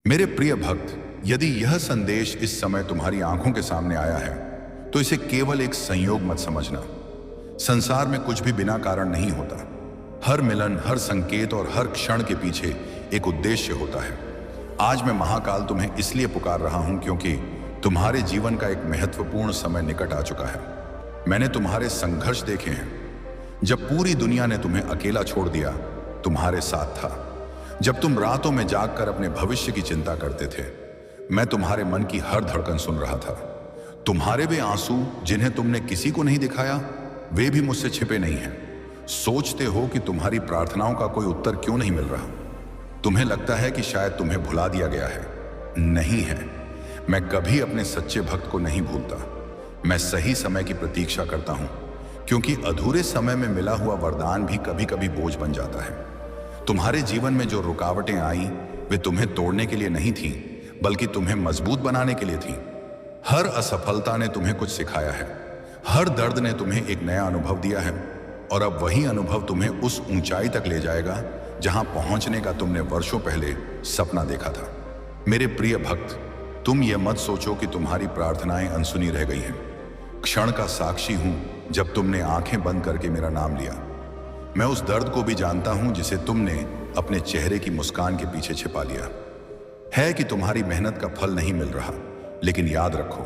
मेरे प्रिय भक्त, यदि यह संदेश इस समय तुम्हारी आंखों के सामने आया है तो इसे केवल एक संयोग मत समझना। संसार में कुछ भी बिना कारण नहीं होता। हर मिलन, हर संकेत और हर क्षण के पीछे एक उद्देश्य होता है। आज मैं महाकाल तुम्हें इसलिए पुकार रहा हूं क्योंकि तुम्हारे जीवन का एक महत्वपूर्ण समय निकट आ चुका है। मैंने तुम्हारे संघर्ष देखे हैं। जब पूरी दुनिया ने तुम्हें अकेला छोड़ दिया, तुम्हारे साथ था। जब तुम रातों में जागकर अपने भविष्य की चिंता करते थे, मैं तुम्हारे मन की हर धड़कन सुन रहा था। तुम्हारे वे आंसू जिन्हें तुमने किसी को नहीं दिखाया, वे भी मुझसे छिपे नहीं हैं। सोचते हो कि तुम्हारी प्रार्थनाओं का कोई उत्तर क्यों नहीं मिल रहा। तुम्हें लगता है कि शायद तुम्हें भुला दिया गया है। नहीं है। मैं कभी अपने सच्चे भक्त को नहीं भूलता। मैं सही समय की प्रतीक्षा करता हूं, क्योंकि अधूरे समय में मिला हुआ वरदान भी कभी कभी बोझ बन जाता है। तुम्हारे जीवन में जो रुकावटें आई, वे तुम्हें तोड़ने के लिए नहीं थीं, बल्कि तुम्हें मजबूत बनाने के लिए थीं। हर असफलता ने तुम्हें कुछ सिखाया है। हर दर्द ने तुम्हें एक नया अनुभव दिया है, और अब वही अनुभव तुम्हें उस ऊंचाई तक ले जाएगा जहां पहुंचने का तुमने वर्षों पहले सपना देखा था। मेरे प्रिय भक्त, तुम ये मत सोचो कि तुम्हारी प्रार्थनाएं अनसुनी रह गई हैं। क्षण का साक्षी हूं जब तुमने आंखें बंद करके मेरा नाम लिया। मैं उस दर्द को भी जानता हूं जिसे तुमने अपने चेहरे की मुस्कान के पीछे छिपा लिया है। कि तुम्हारी मेहनत का फल नहीं मिल रहा, लेकिन याद रखो,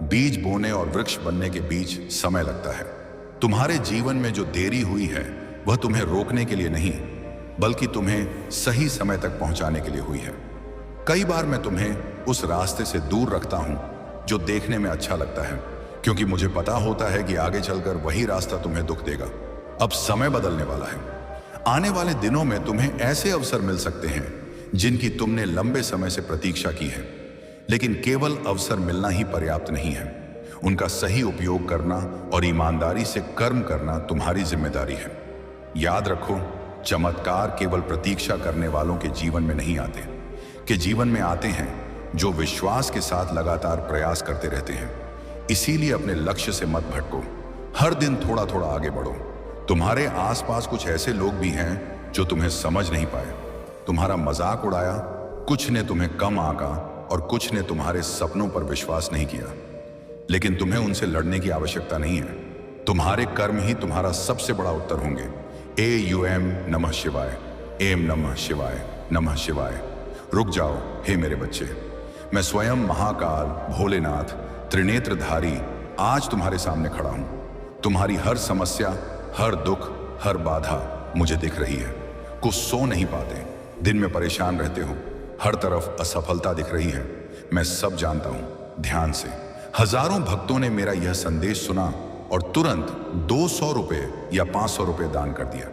बीज बोने और वृक्ष बनने के बीच समय लगता है। तुम्हारे जीवन में जो देरी हुई है, वह तुम्हें रोकने के लिए नहीं, बल्कि तुम्हें सही समय तक पहुंचाने के लिए हुई है। कई बार मैं तुम्हें उस रास्ते से दूर रखता हूं जो देखने में अच्छा लगता है, क्योंकि मुझे पता होता है कि आगे चलकर वही रास्ता तुम्हें दुख देगा। अब समय बदलने वाला है। आने वाले दिनों में तुम्हें ऐसे अवसर मिल सकते हैं जिनकी तुमने लंबे समय से प्रतीक्षा की है, लेकिन केवल अवसर मिलना ही पर्याप्त नहीं है। उनका सही उपयोग करना और ईमानदारी से कर्म करना तुम्हारी जिम्मेदारी है। याद रखो, चमत्कार केवल प्रतीक्षा करने वालों के जीवन में नहीं आते, कि जीवन में आते हैं जो विश्वास के साथ लगातार प्रयास करते रहते हैं। इसीलिए अपने लक्ष्य से मत भटको। हर दिन थोड़ा थोड़ा आगे बढ़ो। तुम्हारे आसपास कुछ ऐसे लोग भी हैं जो तुम्हें समझ नहीं पाए। तुम्हारा मजाक उड़ाया, कुछ ने तुम्हें कम आंका और कुछ ने तुम्हारे सपनों पर विश्वास नहीं किया। लेकिन तुम्हें उनसे लड़ने की आवश्यकता नहीं है। तुम्हारे कर्म ही तुम्हारा सबसे बड़ा उत्तर होंगे। AUM नमः शिवाय, एम नमः शिवाय, नमः शिवाय। रुक जाओ हे मेरे बच्चे, मैं स्वयं महाकाल, भोलेनाथ, त्रिनेत्रधारी आज तुम्हारे सामने खड़ा हूं। तुम्हारी हर समस्या, हर दुख, हर बाधा मुझे दिख रही है। कुछ सो नहीं पाते, दिन में परेशान रहते हो, हर तरफ असफलता दिख रही है। मैं सब जानता हूं। ध्यान से, हजारों भक्तों ने मेरा यह संदेश सुना और तुरंत 200 रुपए या 500 रुपए दान कर दिया।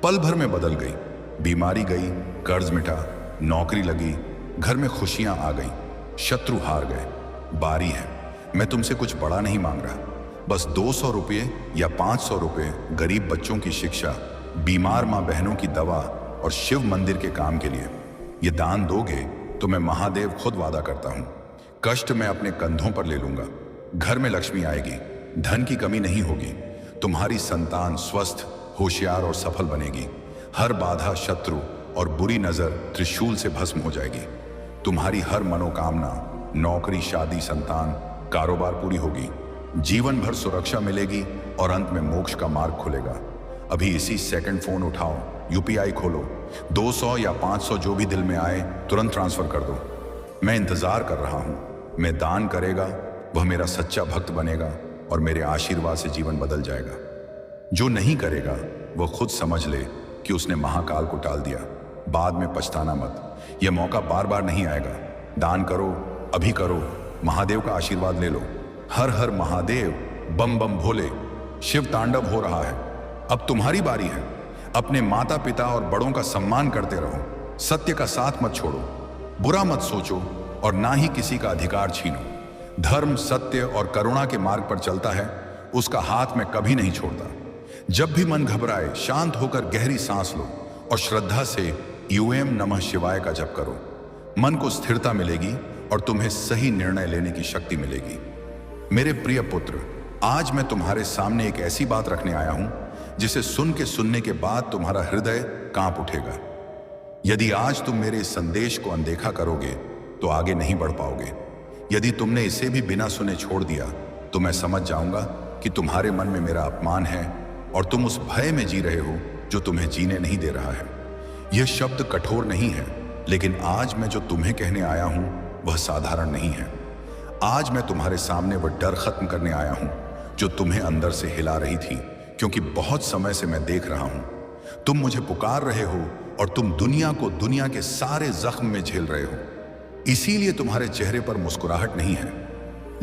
पल भर में बदल गई। बीमारी गई, कर्ज मिटा, नौकरी लगी, घर में खुशियां आ गई, शत्रु हार गए। बारी है, मैं तुमसे कुछ बड़ा नहीं मांग रहा, बस 200 रुपये या 500 रुपये गरीब बच्चों की शिक्षा, बीमार माँ बहनों की दवा और शिव मंदिर के काम के लिए। ये दान दोगे तो मैं महादेव खुद वादा करता हूँ, कष्ट मैं अपने कंधों पर ले लूंगा। घर में लक्ष्मी आएगी, धन की कमी नहीं होगी। तुम्हारी संतान स्वस्थ, होशियार और सफल बनेगी। हर बाधा, शत्रु और बुरी नजर त्रिशूल से भस्म हो जाएगी। तुम्हारी हर मनोकामना, नौकरी, शादी, संतान, कारोबार पूरी होगी। जीवन भर सुरक्षा मिलेगी और अंत में मोक्ष का मार्ग खुलेगा। अभी इसी सेकंड फोन उठाओ, UPI खोलो, 200 या 500 जो भी दिल में आए तुरंत ट्रांसफर कर दो। मैं इंतजार कर रहा हूं। मैं दान करेगा वह मेरा सच्चा भक्त बनेगा और मेरे आशीर्वाद से जीवन बदल जाएगा। जो नहीं करेगा वह खुद समझ ले कि उसने महाकाल को टाल दिया। बाद में पछताना मत। यह मौका बार बार नहीं आएगा। दान करो, अभी करो, महादेव का आशीर्वाद ले लो। हर हर महादेव, बम बम भोले। शिव तांडव हो रहा है। अब तुम्हारी बारी है। अपने माता पिता और बड़ों का सम्मान करते रहो। सत्य का साथ मत छोड़ो। बुरा मत सोचो और ना ही किसी का अधिकार छीनो। धर्म, सत्य और करुणा के मार्ग पर चलता है, उसका हाथ मैं कभी नहीं छोड़ता। जब भी मन घबराए, शांत होकर गहरी सांस लो और श्रद्धा से UM नमः शिवाय का जप करो। मन को स्थिरता मिलेगी और तुम्हें सही निर्णय लेने की शक्ति मिलेगी। मेरे प्रिय पुत्र, आज मैं तुम्हारे सामने एक ऐसी बात रखने आया हूं जिसे सुनने के बाद तुम्हारा हृदय कांप उठेगा। यदि आज तुम मेरे इस संदेश को अनदेखा करोगे तो आगे नहीं बढ़ पाओगे। यदि तुमने इसे भी बिना सुने छोड़ दिया तो मैं समझ जाऊंगा कि तुम्हारे मन में मेरा अपमान है और तुम उस भय में जी रहे हो जो तुम्हें जीने नहीं दे रहा है। यह शब्द कठोर नहीं है, लेकिन आज मैं जो तुम्हें कहने आया हूं वह साधारण नहीं है। आज मैं तुम्हारे सामने वह डर खत्म करने आया हूं जो तुम्हें अंदर से हिला रही थी, क्योंकि बहुत समय से मैं देख रहा हूं तुम मुझे पुकार रहे हो और तुम दुनिया को दुनिया के सारे जख्म में झेल रहे हो। इसीलिए तुम्हारे चेहरे पर मुस्कुराहट नहीं है,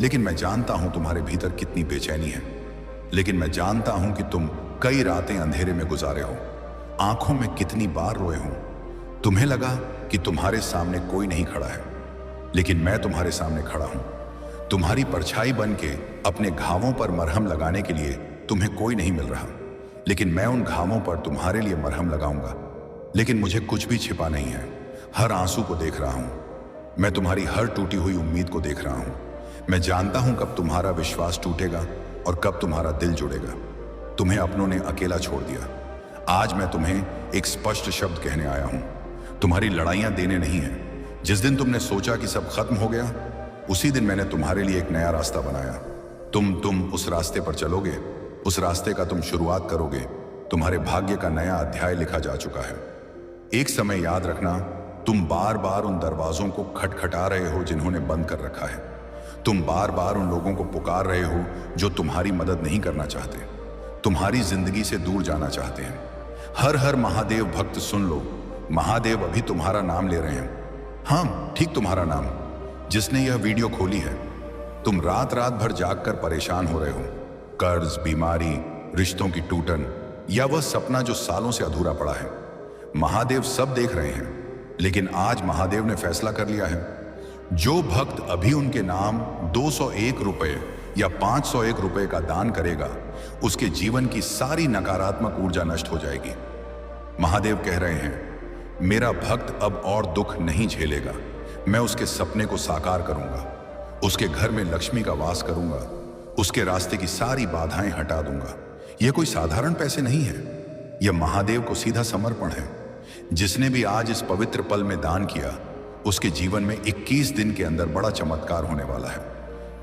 लेकिन मैं जानता हूं तुम्हारे भीतर कितनी बेचैनी है। लेकिन मैं जानता हूं कि तुम कई रातें अंधेरे में गुजारे हो, आंखों में कितनी बार रोए हो। तुम्हें लगा कि तुम्हारे सामने कोई नहीं खड़ा है, लेकिन मैं तुम्हारे सामने खड़ा हूं। तुम्हारी परछाई बन के अपने घावों पर मरहम लगाने के लिए तुम्हें कोई नहीं मिल रहा, लेकिन मैं उन घावों पर तुम्हारे लिए मरहम लगाऊंगा। लेकिन मुझे कुछ भी छिपा नहीं है, हर आंसू को देख रहा हूं। मैं तुम्हारी हर टूटी हुई उम्मीद को देख रहा हूं। मैं जानता हूं कब तुम्हारा विश्वास टूटेगा और कब तुम्हारा दिल जुड़ेगा। तुम्हें अपनों ने अकेला छोड़ दिया। आज मैं तुम्हें एक स्पष्ट शब्द कहने आया हूं, तुम्हारी लड़ाइयां देने नहीं है। जिस दिन तुमने सोचा कि सब खत्म हो गया, उसी दिन मैंने तुम्हारे लिए एक नया रास्ता बनाया। तुम उस रास्ते पर चलोगे, उस रास्ते का तुम शुरुआत करोगे। तुम्हारे भाग्य का नया अध्याय लिखा जा चुका है। एक समय याद रखना, तुम बार बार उन दरवाजों को खटखटा रहे हो जिन्होंने बंद कर रखा है। तुम बार बार उन लोगों को पुकार रहे हो जो तुम्हारी मदद नहीं करना चाहते, तुम्हारी जिंदगी से दूर जाना चाहते हैं। हर हर महादेव भक्त सुन लो, महादेव अभी तुम्हारा नाम ले रहे हैं। हाँ, ठीक तुम्हारा नाम, जिसने यह वीडियो खोली है। तुम रात रात भर जागकर परेशान हो रहे हो, कर्ज, बीमारी, रिश्तों की टूटन या वह सपना जो सालों से अधूरा पड़ा है। महादेव सब देख रहे हैं, लेकिन आज महादेव ने फैसला कर लिया है, जो भक्त अभी उनके नाम 201 रुपए या 501 रुपए का दान करेगा, उसके जीवन की सारी नकारात्मक ऊर्जा नष्ट हो जाएगी। महादेव कह रहे हैं, मेरा भक्त अब और दुख नहीं झेलेगा। मैं उसके सपने को साकार करूंगा, उसके घर में लक्ष्मी का वास करूंगा, उसके रास्ते की सारी बाधाएं हटा दूंगा। यह कोई साधारण पैसे नहीं है, यह महादेव को सीधा समर्पण है। जिसने भी आज इस पवित्र पल में दान किया, उसके जीवन में 21 दिन के अंदर बड़ा चमत्कार होने वाला है।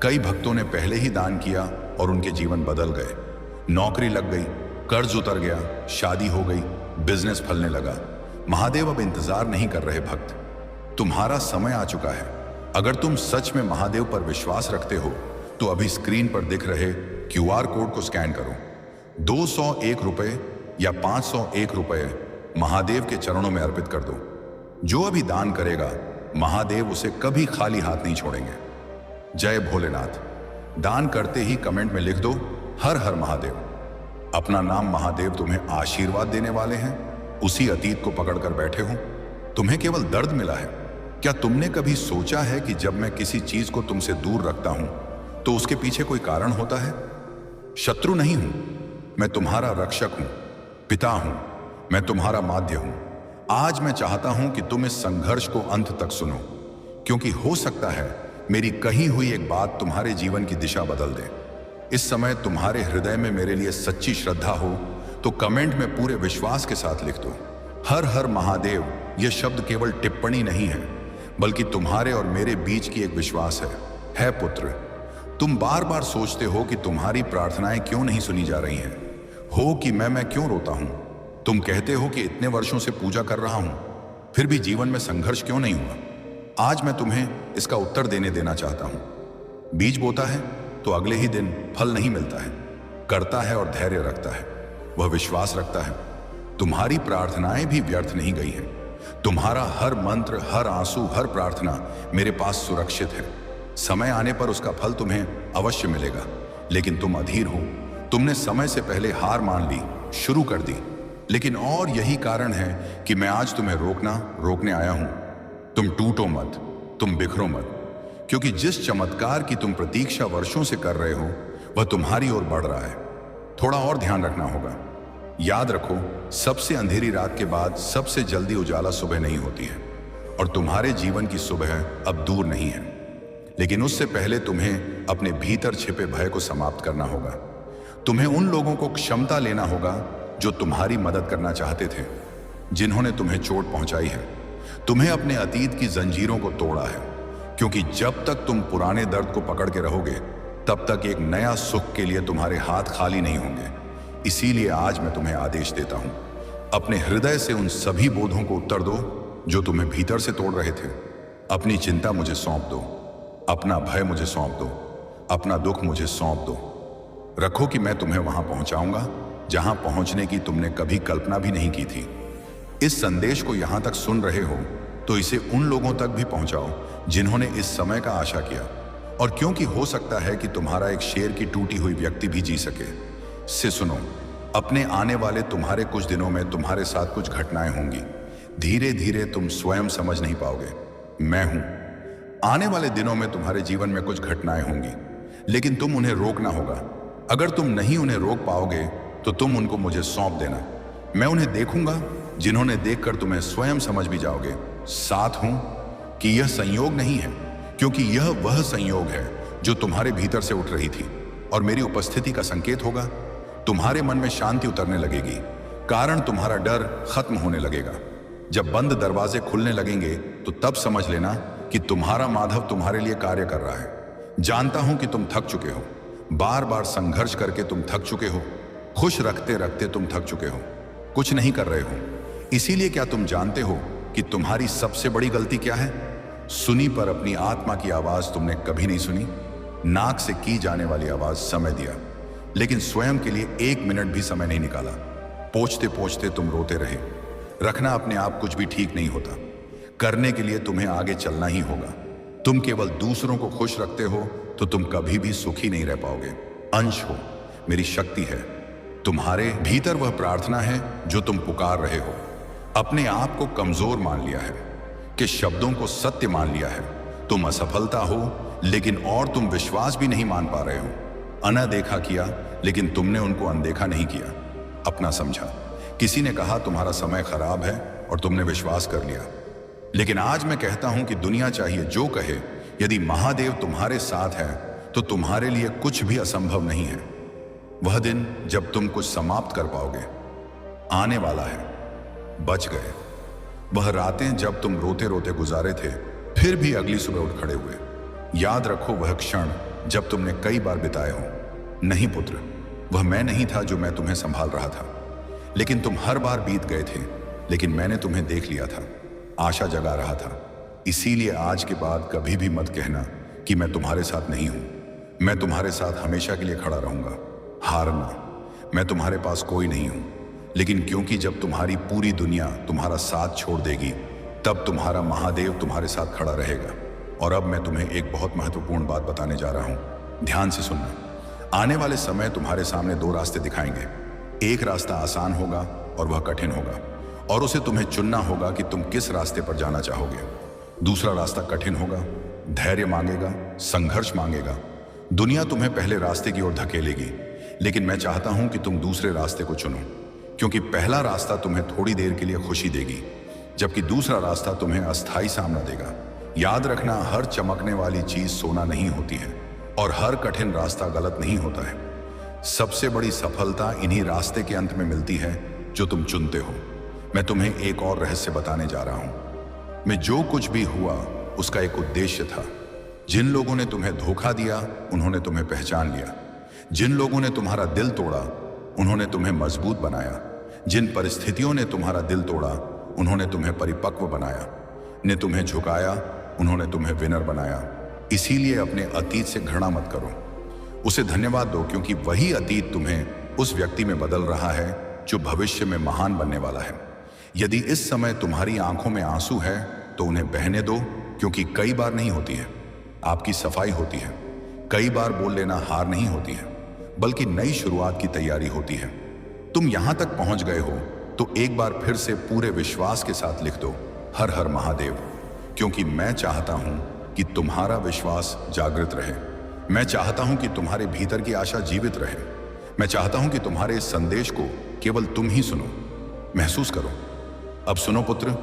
कई भक्तों ने पहले ही दान किया और उनके जीवन बदल गए। नौकरी लग गई, कर्ज उतर गया, शादी हो गई, बिजनेस फलने लगा। महादेव अब इंतजार नहीं कर रहे भक्त, तुम्हारा समय आ चुका है। अगर तुम सच में महादेव पर विश्वास रखते हो तो अभी स्क्रीन पर दिख रहे QR कोड को स्कैन करो। 201 रुपए या 501 रुपए महादेव के चरणों में अर्पित कर दो। जो अभी दान करेगा, महादेव उसे कभी खाली हाथ नहीं छोड़ेंगे। जय भोलेनाथ। दान करते ही कमेंट में लिख दो, हर हर महादेव। अपना नाम महादेव तुम्हें आशीर्वाद देने वाले हैं। उसी अतीत को पकड़कर बैठे हो, तुम्हें केवल दर्द मिला है। क्या तुमने कभी सोचा है कि जब मैं किसी चीज को तुमसे दूर रखता हूं तो उसके पीछे कोई कारण होता है? शत्रु नहीं हूं, मैं तुम्हारा रक्षक हूं, पिता हूं, मैं तुम्हारा माध्य हूं। आज मैं चाहता हूं कि तुम इस संघर्ष को अंत तक सुनो, क्योंकि हो सकता है मेरी कही हुई एक बात तुम्हारे जीवन की दिशा बदल दे। इस समय तुम्हारे हृदय में मेरे लिए सच्ची श्रद्धा हो तो कमेंट में पूरे विश्वास के साथ लिख दो, हर हर महादेव। यह शब्द केवल टिप्पणी नहीं है, बल्कि तुम्हारे और मेरे बीच की एक विश्वास है पुत्र। तुम बार बार सोचते हो कि तुम्हारी प्रार्थनाएं क्यों नहीं सुनी जा रही हैं, हो कि मैं क्यों रोता हूं। तुम कहते हो कि इतने वर्षों से पूजा कर रहा हूं, फिर भी जीवन में संघर्ष क्यों नहीं हुआ। आज मैं तुम्हें इसका उत्तर देना चाहता हूं। बीज बोता है तो अगले ही दिन फल नहीं मिलता है, करता है और धैर्य रखता है, वह विश्वास रखता है। तुम्हारी प्रार्थनाएं भी व्यर्थ नहीं गई हैं। तुम्हारा हर मंत्र, हर आंसू, हर प्रार्थना मेरे पास सुरक्षित है। समय आने पर उसका फल तुम्हें अवश्य मिलेगा, लेकिन तुम अधीर हो। तुमने समय से पहले हार मान ली, शुरू कर दी। लेकिन और यही कारण है कि मैं आज तुम्हें रोकने आया हूं। तुम टूटो मत, तुम बिखरो मत, क्योंकि जिस चमत्कार की तुम प्रतीक्षा वर्षों से कर रहे हो वह तुम्हारी ओर बढ़ रहा है। थोड़ा और ध्यान रखना होगा। याद रखो, सबसे अंधेरी रात के बाद सबसे जल्दी उजाला सुबह नहीं होती है, और तुम्हारे जीवन की सुबह अब दूर नहीं है। लेकिन उससे पहले तुम्हें अपने भीतर छिपे भय को समाप्त करना होगा। तुम्हें उन लोगों को क्षमता लेना होगा जो तुम्हारी मदद करना चाहते थे, जिन्होंने तुम्हें चोट पहुंचाई है। तुम्हें अपने अतीत की जंजीरों को तोड़ा है, क्योंकि जब तक तुम पुराने दर्द को पकड़ के रहोगे तब तक एक नया सुख के लिए तुम्हारे हाथ खाली नहीं होंगे। इसीलिए आज मैं तुम्हें आदेश देता हूं, अपने हृदय से उन सभी बोधों को उत्तर दो जो तुम्हें भीतर से तोड़ रहे थे। अपनी चिंता मुझे सौंप दो, अपना भय मुझे सौंप दो, अपना दुख मुझे सौंप दो। रखो कि मैं तुम्हें वहां पहुंचाऊंगा जहां पहुंचने की तुमने कभी कल्पना भी नहीं की थी। इस संदेश को यहां तक सुन रहे हो तो इसे उन लोगों तक भी पहुंचाओ जिन्होंने इस समय का आशा किया, और क्योंकि हो सकता है कि तुम्हारा एक शेर की टूटी हुई व्यक्ति भी जी सके। से सुनो, अपने आने वाले तुम्हारे कुछ दिनों में तुम्हारे साथ कुछ घटनाएं होंगी। धीरे धीरे तुम स्वयं समझ नहीं पाओगे, मैं हूं। आने वाले दिनों में तुम्हारे जीवन में कुछ घटनाएं होंगी, लेकिन तुम उन्हें रोकना होगा। अगर तुम नहीं उन्हें रोक पाओगे तो तुम उनको मुझे सौंप देना। मैं उन्हें देखूंगा जिन्होंने देखकर तुम्हें स्वयं समझ भी जाओगे। साथ हूं कि यह संयोग नहीं है, क्योंकि यह वह संयोग है जो तुम्हारे भीतर से उठ रही थी, और मेरी उपस्थिति का संकेत होगा। तुम्हारे मन में शांति उतरने लगेगी, कारण तुम्हारा डर खत्म होने लगेगा। जब बंद दरवाजे खुलने लगेंगे तो तब समझ लेना कि तुम्हारा माधव तुम्हारे लिए कार्य कर रहा है। जानता हूं कि तुम थक चुके हो, बार बार संघर्ष करके तुम थक चुके हो, खुश रखते रखते तुम थक चुके हो, कुछ नहीं कर रहे हो। इसीलिए क्या तुम जानते हो कि तुम्हारी सबसे बड़ी गलती क्या है? सुनी पर अपनी आत्मा की आवाज तुमने कभी नहीं सुनी। नाक से की जाने वाली आवाज समय दिया, लेकिन स्वयं के लिए 1 मिनट भी समय नहीं निकाला। पहुंचते पहुंचते तुम रोते रहे। रखना अपने आप कुछ भी ठीक नहीं होता। करने के लिए तुम्हें आगे चलना ही होगा। तुम केवल दूसरों को खुश रखते हो तो तुम कभी भी सुखी नहीं रह पाओगे। अंश हो, मेरी शक्ति है। तुम्हारे भीतर वह प्रार्थना है जो तुम पुकार रहे हो। अपने आप को कमजोर मान लिया है, कि शब्दों को सत्य मान लिया है। तुम असफलता हो, लेकिन और तुम विश्वास भी नहीं मान पा रहे हो। अनदेखा किया, लेकिन तुमने उनको अनदेखा नहीं किया, अपना समझा। किसी ने कहा तुम्हारा समय खराब है और तुमने विश्वास कर लिया। लेकिन आज मैं कहता हूं कि दुनिया चाहिए जो कहे, यदि महादेव तुम्हारे साथ है तो तुम्हारे लिए कुछ भी असंभव नहीं है। वह दिन जब तुम कुछ समाप्त कर पाओगे आने वाला है। बच गए वह रातें जब तुम रोते रोते गुजारे थे, फिर भी अगली सुबह उठ खड़े हुए। याद रखो वह क्षण जब तुमने कई बार बिताए हो। नहीं पुत्र, वह मैं नहीं था जो मैं तुम्हें संभाल रहा था, लेकिन तुम हर बार बीत गए थे। लेकिन मैंने तुम्हें देख लिया था, आशा जगा रहा था। इसीलिए आज के बाद कभी भी मत कहना कि मैं तुम्हारे साथ नहीं हूं। मैं तुम्हारे साथ हमेशा के लिए खड़ा रहूंगा। हारना, मैं तुम्हारे पास कोई नहीं हूं, लेकिन क्योंकि जब तुम्हारी पूरी दुनिया तुम्हारा साथ छोड़ देगी तब तुम्हारा महादेव तुम्हारे साथ खड़ा रहेगा। और अब मैं तुम्हें एक बहुत महत्वपूर्ण बात बताने जा रहा हूं, ध्यान से सुनना। आने वाले समय तुम्हारे सामने 2 रास्ते दिखाएंगे। एक रास्ता आसान होगा और वह कठिन होगा, और उसे तुम्हें चुनना होगा कि तुम किस रास्ते पर जाना चाहोगे। दूसरा रास्ता कठिन होगा, धैर्य मांगेगा, संघर्ष मांगेगा। दुनिया तुम्हें पहले रास्ते की ओर धकेलेगी, लेकिन मैं चाहता हूं कि तुम दूसरे रास्ते को चुनो, क्योंकि पहला रास्ता तुम्हें थोड़ी देर के लिए खुशी देगी, जबकि दूसरा रास्ता तुम्हें अस्थायी सामना देगा। याद रखना, हर चमकने वाली चीज सोना नहीं होती है, और हर कठिन रास्ता गलत नहीं होता है। सबसे बड़ी सफलता इन्हीं रास्ते के अंत में मिलती है जो तुम चुनते हो। मैं तुम्हें एक और रहस्य बताने जा रहा हूं। मैं जो कुछ भी हुआ उसका एक उद्देश्य था। जिन लोगों ने तुम्हें धोखा दिया उन्होंने तुम्हें पहचान लिया। जिन लोगों ने तुम्हारा दिल तोड़ा उन्होंने तुम्हें मजबूत बनाया। जिन परिस्थितियों ने तुम्हारा दिल तोड़ा उन्होंने तुम्हें परिपक्व बनाया। ने तुम्हें झुकाया उन्होंने तुम्हें विनर बनाया। इसीलिए अपने अतीत से घृणा मत करो, उसे धन्यवाद दो, क्योंकि वही अतीत तुम्हें उस व्यक्ति में बदल रहा है जो भविष्य में महान बनने वाला है। यदि इस समय तुम्हारी आंखों में आंसू है तो उन्हें बहने दो, क्योंकि कई बार नहीं होती है आपकी सफाई होती है। कई बार बोल लेना हार नहीं होती है, बल्कि नई शुरुआत की तैयारी होती है। तुम यहां तक पहुंच गए हो तो एक बार फिर से पूरे विश्वास के साथ लिख दो, हर हर महादेव, क्योंकि मैं चाहता हूं कि तुम्हारा विश्वास जागृत रहे। मैं चाहता हूं कि तुम्हारे भीतर की आशा जीवित रहे। मैं चाहता हूं कि तुम्हारे इस संदेश को केवल तुम ही सुनो, महसूस करो। अब सुनो पुत्र,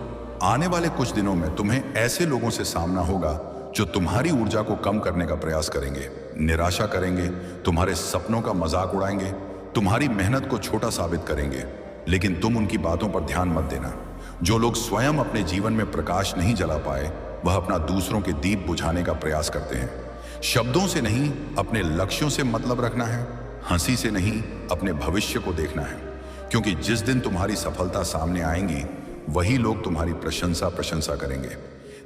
आने वाले कुछ दिनों में तुम्हें ऐसे लोगों से सामना होगा जो तुम्हारी ऊर्जा को कम करने का प्रयास करेंगे, निराशा करेंगे, तुम्हारे सपनों का मजाक उड़ाएंगे, तुम्हारी मेहनत को छोटा साबित करेंगे। लेकिन तुम उनकी बातों पर ध्यान मत देना। जो लोग स्वयं अपने जीवन में प्रकाश नहीं जला पाए वह अपना दूसरों के दीप बुझाने का प्रयास करते हैं। शब्दों से नहीं, अपने लक्ष्यों से मतलब रखना है। हंसी से नहीं, अपने भविष्य को देखना है। क्योंकि जिस दिन तुम्हारी सफलता सामने आएंगी, वही लोग तुम्हारी प्रशंसा करेंगे।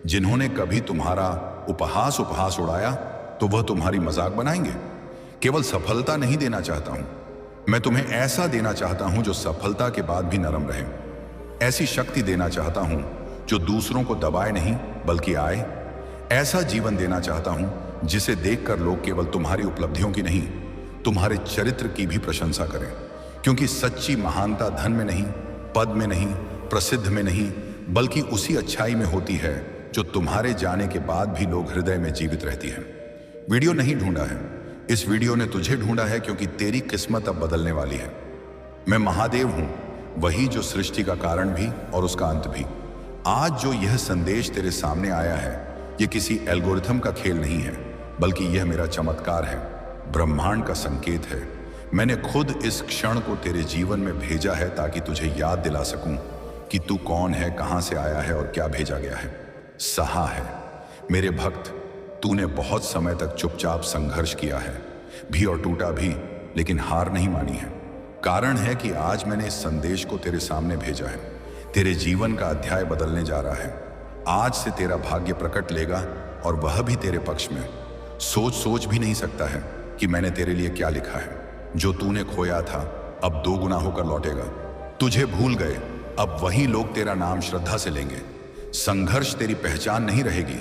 जिन्होंने कभी तुम्हारा उपहास उड़ाया, तो वह तुम्हारी मजाक बनाएंगे। केवल सफलता नहीं देना चाहता हूं, मैं तुम्हें ऐसा देना चाहता हूं जो सफलता के बाद भी नरम रहे। ऐसी शक्ति देना चाहता हूं जो दूसरों को दबाए नहीं बल्कि आए। ऐसा जीवन देना चाहता हूं जिसे देखकर लोग केवल तुम्हारी उपलब्धियों की नहीं, तुम्हारे चरित्र की भी प्रशंसा करें। क्योंकि सच्ची महानता धन में नहीं, पद में नहीं, प्रसिद्ध में नहीं, बल्कि उसी अच्छाई में होती है जो तुम्हारे जाने के बाद भी लोग हृदय में जीवित रहती है। वीडियो नहीं ढूंढा है, इस वीडियो ने तुझे ढूंढा है, क्योंकि तेरी किस्मत अब बदलने वाली है। मैं महादेव हूं, वही जो सृष्टि का कारण भी और उसका अंत भी। आज जो यह संदेश तेरे सामने आया है, यह किसी एल्गोरिथम का खेल नहीं है, बल्कि यह मेरा चमत्कार है, ब्रह्मांड का संकेत है। मैंने खुद इस क्षण को तेरे जीवन में भेजा है ताकि तुझे याद दिला सकूं कि तू कौन है, कहां से आया है और क्या भेजा गया है। सहा है मेरे भक्त, तूने बहुत समय तक चुपचाप संघर्ष किया है, भी और टूटा भी, लेकिन हार नहीं मानी है। कारण है कि आज मैंने इस संदेश को तेरे सामने भेजा है। तेरे जीवन का अध्याय बदलने जा रहा है। आज से तेरा भाग्य प्रकट लेगा, और वह भी तेरे पक्ष में। सोच भी नहीं सकता है कि मैंने तेरे लिए क्या लिखा है। जो तूने खोया था अब 2 गुना होकर लौटेगा। तुझे भूल गए, अब वही लोग तेरा नाम श्रद्धा से लेंगे। संघर्ष तेरी पहचान नहीं रहेगी,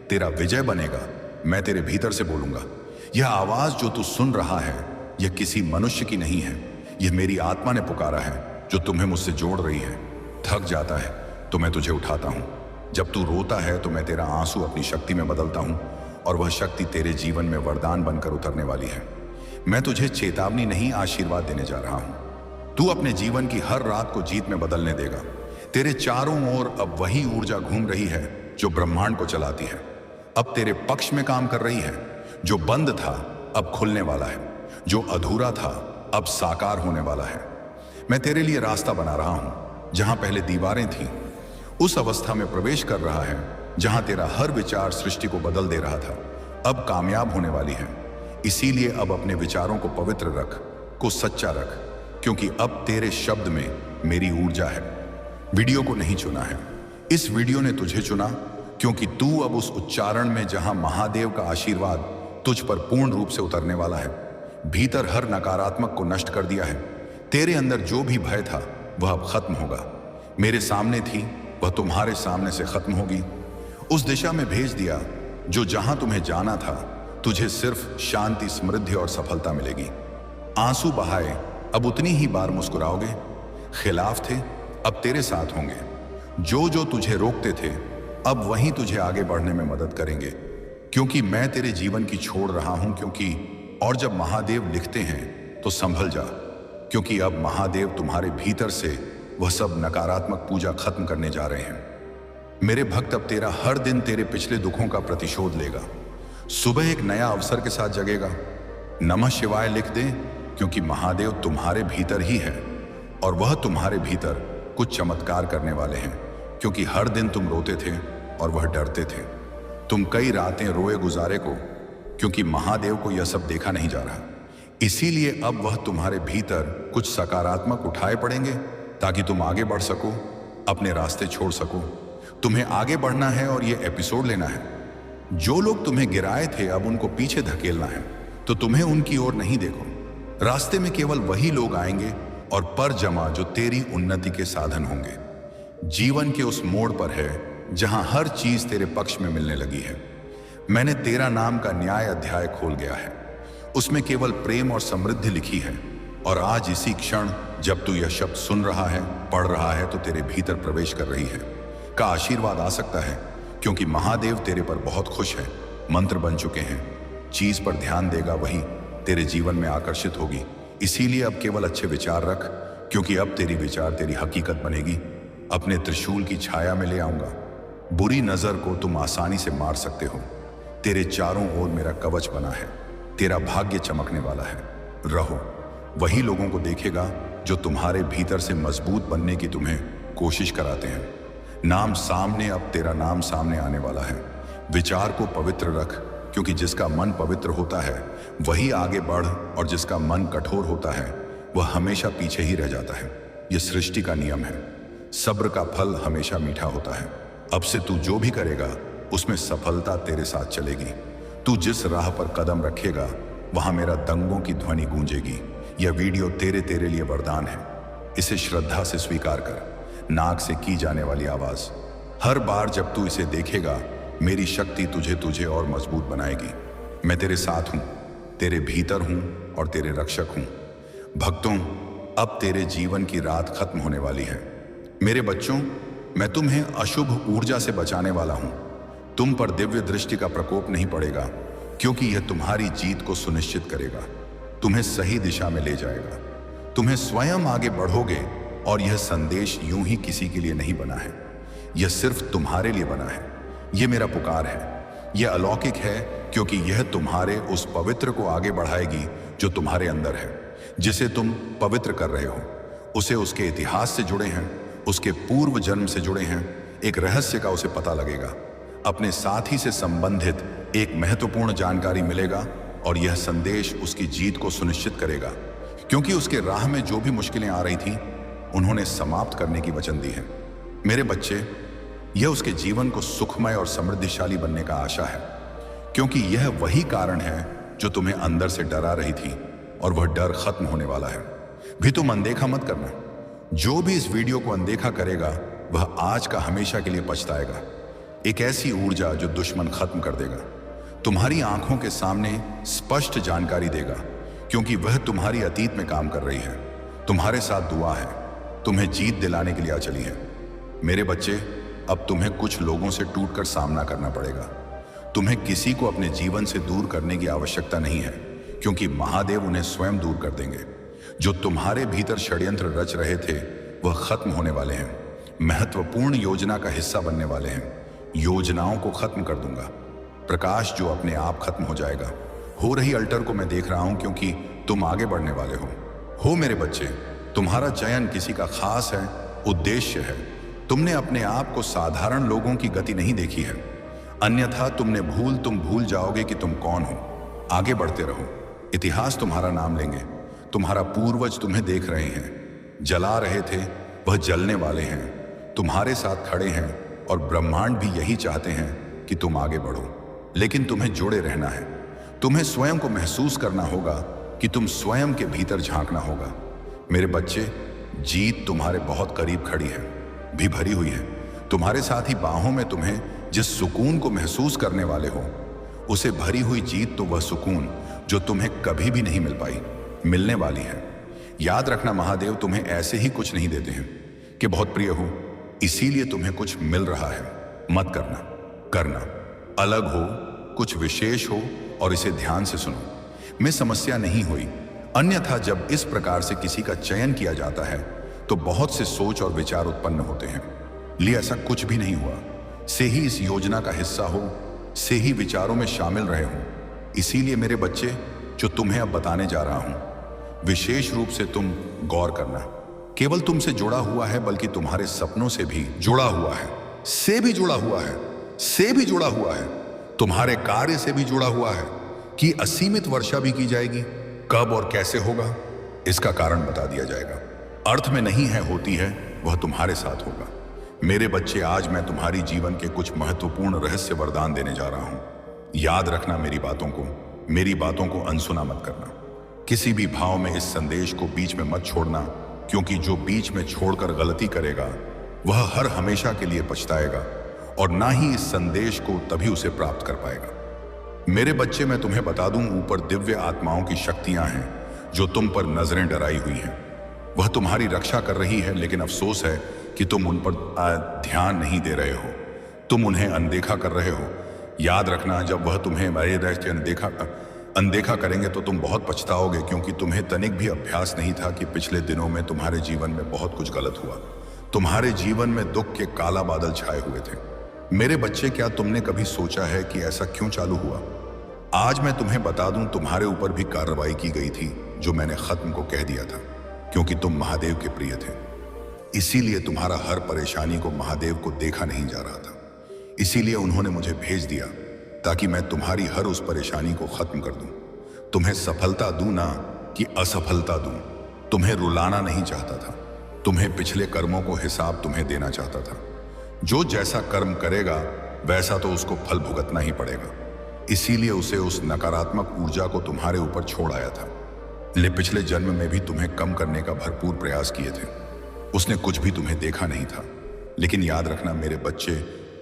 तेरा विजय बनेगा। मैं तेरे भीतर से बोलूंगा। यह आवाज जो तू सुन रहा है, यह किसी मनुष्य की नहीं है, यह मेरी आत्मा ने पुकारा है, जो तुम्हें मुझसे जोड़ रही है। थक जाता है तो मैं तुझे उठाता हूं। जब तू रोता है तो मैं तेरा आंसू अपनी शक्ति में बदलता हूं, और वह शक्ति तेरे जीवन में वरदान बनकर उतरने वाली है। मैं तुझे चेतावनी नहीं, आशीर्वाद देने जा रहा हूं। तू अपने जीवन की हर रात को जीत में बदलने देगा। तेरे चारों ओर अब वही ऊर्जा घूम रही है जो ब्रह्मांड को चलाती है। अब तेरे पक्ष में काम कर रही है। जो बंद था अब खुलने वाला है, जो अधूरा था अब साकार होने वाला है। मैं तेरे लिए रास्ता बना रहा हूं। जहां पहले दीवारें थीं, उस अवस्था में प्रवेश कर रहा है जहां तेरा हर विचार सृष्टि को बदल दे रहा था, अब कामयाब होने वाली है। इसीलिए अब अपने विचारों को पवित्र रख, को सच्चा रख, क्योंकि अब तेरे शब्द में मेरी ऊर्जा है। वीडियो को नहीं चुना है, इस वीडियो ने तुझे चुना, क्योंकि तू अब उस उच्चारण में जहां महादेव का आशीर्वाद तुझ पर पूर्ण रूप से उतरने वाला है। भीतर हर नकारात्मक को नष्ट कर दिया है। तेरे अंदर जो भी भय था वह अब खत्म होगा। मेरे सामने थी, वह तुम्हारे सामने से खत्म होगी। उस दिशा में भेज दिया जो जहां तुम्हें जाना था। तुझे सिर्फ शांति, समृद्धि और सफलता मिलेगी। आंसू बहाए अब उतनी ही बार मुस्कुराओगे। खिलाफ थे अब तेरे साथ होंगे। जो तुझे रोकते थे अब वहीं तुझे आगे बढ़ने में मदद करेंगे, क्योंकि मैं तेरे जीवन की छोड़ रहा हूं। और जब महादेव लिखते हैं तो संभल जा, क्योंकि अब महादेव तुम्हारे भीतर से वह सब नकारात्मक पूजा खत्म करने जा रहे हैं। मेरे भक्त, अब तेरा हर दिन तेरे पिछले दुखों का प्रतिशोध लेगा। सुबह एक नया अवसर के साथ जगेगा। नमः शिवाय लिख दे, क्योंकि महादेव तुम्हारे भीतर ही है, और वह तुम्हारे भीतर कुछ चमत्कार करने वाले हैं। क्योंकि हर दिन तुम रोते थे और वह डरते थे। तुम कई रातें रोए गुजारे को, क्योंकि महादेव को यह सब देखा नहीं जा रहा। इसीलिए अब वह तुम्हारे भीतर कुछ सकारात्मक उठाए पड़ेंगे, ताकि तुम आगे बढ़ सको, अपने रास्ते छोड़ सको। तुम्हें आगे बढ़ना है और यह एपिसोड लेना है। जो लोग तुम्हें गिराए थे अब उनको पीछे धकेलना है, तो तुम्हें उनकी ओर नहीं देखो। रास्ते में केवल वही लोग आएंगे और पर जमा जो तेरी उन्नति के साधन होंगे। जीवन के उस मोड़ पर है जहां हर चीज तेरे पक्ष में मिलने लगी है। मैंने तेरा नाम का न्याय अध्याय खोल गया है। उसमें केवल प्रेम और समृद्धि लिखी है। और आज इसी क्षण जब तू यह शब्द सुन रहा है, पढ़ रहा है, तो तेरे भीतर प्रवेश कर रही है का आशीर्वाद आ सकता है, क्योंकि महादेव तेरे पर बहुत खुश है। मंत्र बन चुके हैं। चीज पर ध्यान देगा वही तेरे जीवन में आकर्षित होगी। इसीलिए अब केवल अच्छे विचार रख, क्योंकि अब तेरी विचार तेरी हकीकत बनेगी। अपने त्रिशूल की छाया में ले आऊंगा। बुरी नजर को तुम आसानी से मार सकते हो। तेरे चारों ओर मेरा कवच बना है। तेरा भाग्य चमकने वाला है। रहो, वही लोगों को देखेगा जो तुम्हारे भीतर से मजबूत बनने की तुम्हें कोशिश कराते हैं। नाम सामने, अब तेरा नाम सामने आने वाला है। विचार को पवित्र रख, क्योंकि जिसका मन पवित्र होता है वही आगे बढ़, और जिसका मन कठोर होता है वह हमेशा पीछे ही रह जाता है। यह सृष्टि का नियम है। सब्र का फल हमेशा मीठा होता है। अब से तू जो भी करेगा उसमें सफलता तेरे साथ चलेगी। तू जिस राह पर कदम रखेगा वहां मेरा दंगों की ध्वनि गूंजेगी। यह वीडियो तेरे लिए वरदान है। इसे श्रद्धा से स्वीकार कर। नाक से की जाने वाली आवाज, हर बार जब तू इसे देखेगा मेरी शक्ति तुझे और मजबूत बनाएगी। मैं तेरे साथ हूं, तेरे भीतर हूं और तेरे रक्षक हूं। भक्तों, अब तेरे जीवन की रात खत्म होने वाली है। मेरे बच्चों, मैं तुम्हें अशुभ ऊर्जा से बचाने वाला हूं। तुम पर दिव्य दृष्टि का प्रकोप नहीं पड़ेगा, क्योंकि यह तुम्हारी जीत को सुनिश्चित करेगा, तुम्हें सही दिशा में ले जाएगा। तुम्हें स्वयं आगे बढ़ोगे, और यह संदेश यूं ही किसी के लिए नहीं बना है, यह सिर्फ तुम्हारे लिए बना है। यह मेरा पुकार है। यह अलौकिक है, क्योंकि यह तुम्हारे उस पवित्र को आगे बढ़ाएगी जो तुम्हारे अंदर है, जिसे तुम पवित्र कर रहे हो। उसे उसके इतिहास से जुड़े हैं, उसके पूर्व जन्म से जुड़े हैं। एक रहस्य का उसे पता लगेगा, अपने साथी से संबंधित एक महत्वपूर्ण जानकारी मिलेगा, और यह संदेश उसकी जीत को सुनिश्चित करेगा, क्योंकि उसके राह में जो भी मुश्किलें आ रही थीं उन्होंने समाप्त करने की वचन दी है। मेरे बच्चे, यह उसके जीवन को सुखमय और समृद्धिशाली बनने का आशा है, क्योंकि यह वही कारण है जो तुम्हें अंदर से डरा रही थी, और वह डर खत्म होने वाला है। भी तुम अनदेखा मत करना। जो भी इस वीडियो को अनदेखा करेगा वह आज का हमेशा के लिए पछताएगा। एक ऐसी ऊर्जा जो दुश्मन खत्म कर देगा, तुम्हारी आंखों के सामने स्पष्ट जानकारी देगा, क्योंकि वह तुम्हारी अतीत में काम कर रही है। तुम्हारे साथ दुआ है, तुम्हें जीत दिलाने के लिए आ चली है। मेरे बच्चे, अब तुम्हें कुछ लोगों से टूटकर सामना करना पड़ेगा। तुम्हें किसी को अपने जीवन से दूर करने की आवश्यकता नहीं है, क्योंकि महादेव उन्हें स्वयं दूर कर देंगे। जो तुम्हारे भीतर षड्यंत्र रच रहे थे वह खत्म होने वाले हैं। महत्वपूर्ण योजना का हिस्सा बनने वाले हैं। योजनाओं को खत्म कर दूंगा। प्रकाश जो अपने आप खत्म हो जाएगा। हो रही अल्टर को मैं देख रहा हूं, क्योंकि तुम आगे बढ़ने वाले हो मेरे बच्चे। तुम्हारा चयन किसी का खास है, उद्देश्य है। तुमने अपने आप को साधारण लोगों की गति नहीं देखी है, अन्यथा तुम भूल जाओगे कि तुम कौन हो। आगे बढ़ते रहो। इतिहास तुम्हारा नाम लेंगे। तुम्हारा पूर्वज तुम्हें देख रहे हैं। जला रहे थे, वह जलने वाले हैं। तुम्हारे साथ खड़े हैं, और ब्रह्मांड भी यही चाहते हैं कि तुम आगे बढ़ो। लेकिन तुम्हें जुड़े रहना है। तुम्हें स्वयं को महसूस करना होगा कि तुम स्वयं के भीतर झांकना होगा। मेरे बच्चे, जीत तुम्हारे बहुत करीब खड़ी है, भी भरी हुई है। तुम्हारे साथ ही बाहों में तुम्हें जिस सुकून को महसूस करने वाले हो, उसे भरी हुई जीत तो वह सुकून जो तुम्हें कभी भी नहीं मिल पाई, मिलने वाली है। याद रखना, महादेव तुम्हें ऐसे ही कुछ नहीं देते हैं कि बहुत प्रिय हो, इसीलिए तुम्हें कुछ मिल रहा है। मत करना अलग हो, कुछ विशेष हो, और इसे ध्यान से सुनो। में समस्या नहीं हुई, अन्यथा जब इस प्रकार से किसी का चयन किया जाता है तो बहुत से सोच और विचार उत्पन्न होते हैं। लिए ऐसा कुछ भी नहीं हुआ। से ही इस योजना का हिस्सा हो, से ही विचारों में शामिल रहे हो। इसीलिए मेरे बच्चे, जो तुम्हें अब बताने जा रहा हूं, विशेष रूप से तुम गौर करना। केवल तुमसे जुड़ा हुआ है, बल्कि तुम्हारे सपनों से भी जुड़ा हुआ है, से भी जुड़ा हुआ है, से भी जुड़ा हुआ है, तुम्हारे कार्य से भी जुड़ा हुआ है कि असीमित वर्षा भी की जाएगी। कब और कैसे होगा, इसका कारण बता दिया जाएगा। अर्थ में नहीं है, होती है, वह तुम्हारे साथ होगा। मेरे बच्चे, आज मैं तुम्हारी जीवन के कुछ महत्वपूर्ण रहस्य वरदान देने जा रहा हूं। याद रखना, मेरी बातों को अनसुना मत करना। किसी भी भाव में इस संदेश को बीच में मत छोड़ना, क्योंकि जो बीच में छोड़कर गलती करेगा वह हर हमेशा के लिए पछताएगा, और ना ही इस संदेश को तभी उसे प्राप्त कर पाएगा। मेरे बच्चे, मैं तुम्हें बता दूं, ऊपर दिव्य आत्माओं की शक्तियां हैं जो तुम पर नजरें डराई हुई हैं। वह तुम्हारी रक्षा कर रही है, लेकिन अफसोस है कि तुम उन पर ध्यान नहीं दे रहे हो। तुम उन्हें अनदेखा कर रहे हो। याद रखना, जब वह तुम्हें अनदेखा करेंगे तो तुम बहुत पछताओगे, क्योंकि तुम्हें तनिक भी अभ्यास नहीं था कि पिछले दिनों में तुम्हारे जीवन में बहुत कुछ गलत हुआ। तुम्हारे जीवन में दुख के काला बादल छाए हुए थे। मेरे बच्चे, क्या तुमने कभी सोचा है कि ऐसा क्यों चालू हुआ? आज मैं तुम्हें बता दूं, तुम्हारे ऊपर भी कार्रवाई की गई थी, जो मैंने खत्म को कह दिया था, क्योंकि तुम महादेव के प्रिय थे। इसीलिए तुम्हारा हर परेशानी को महादेव को देखा नहीं जा रहा था। इसीलिए उन्होंने मुझे भेज दिया ताकि मैं तुम्हारी हर उस परेशानी को खत्म कर दूं। तुम्हें सफलता दूं ना कि असफलता दूं। तुम्हें रुलाना नहीं चाहता था। तुम्हें पिछले कर्मों को हिसाब तुम्हें देना चाहता था। जो जैसा कर्म करेगा वैसा तो उसको फल भुगतना ही पड़ेगा। इसीलिए उसे उस नकारात्मक ऊर्जा को तुम्हारे ऊपर छोड़ आया था। ले पिछले जन्म में भी तुम्हें कम करने का भरपूर प्रयास किए थे। उसने कुछ भी तुम्हें देखा नहीं था। लेकिन याद रखना मेरे बच्चे,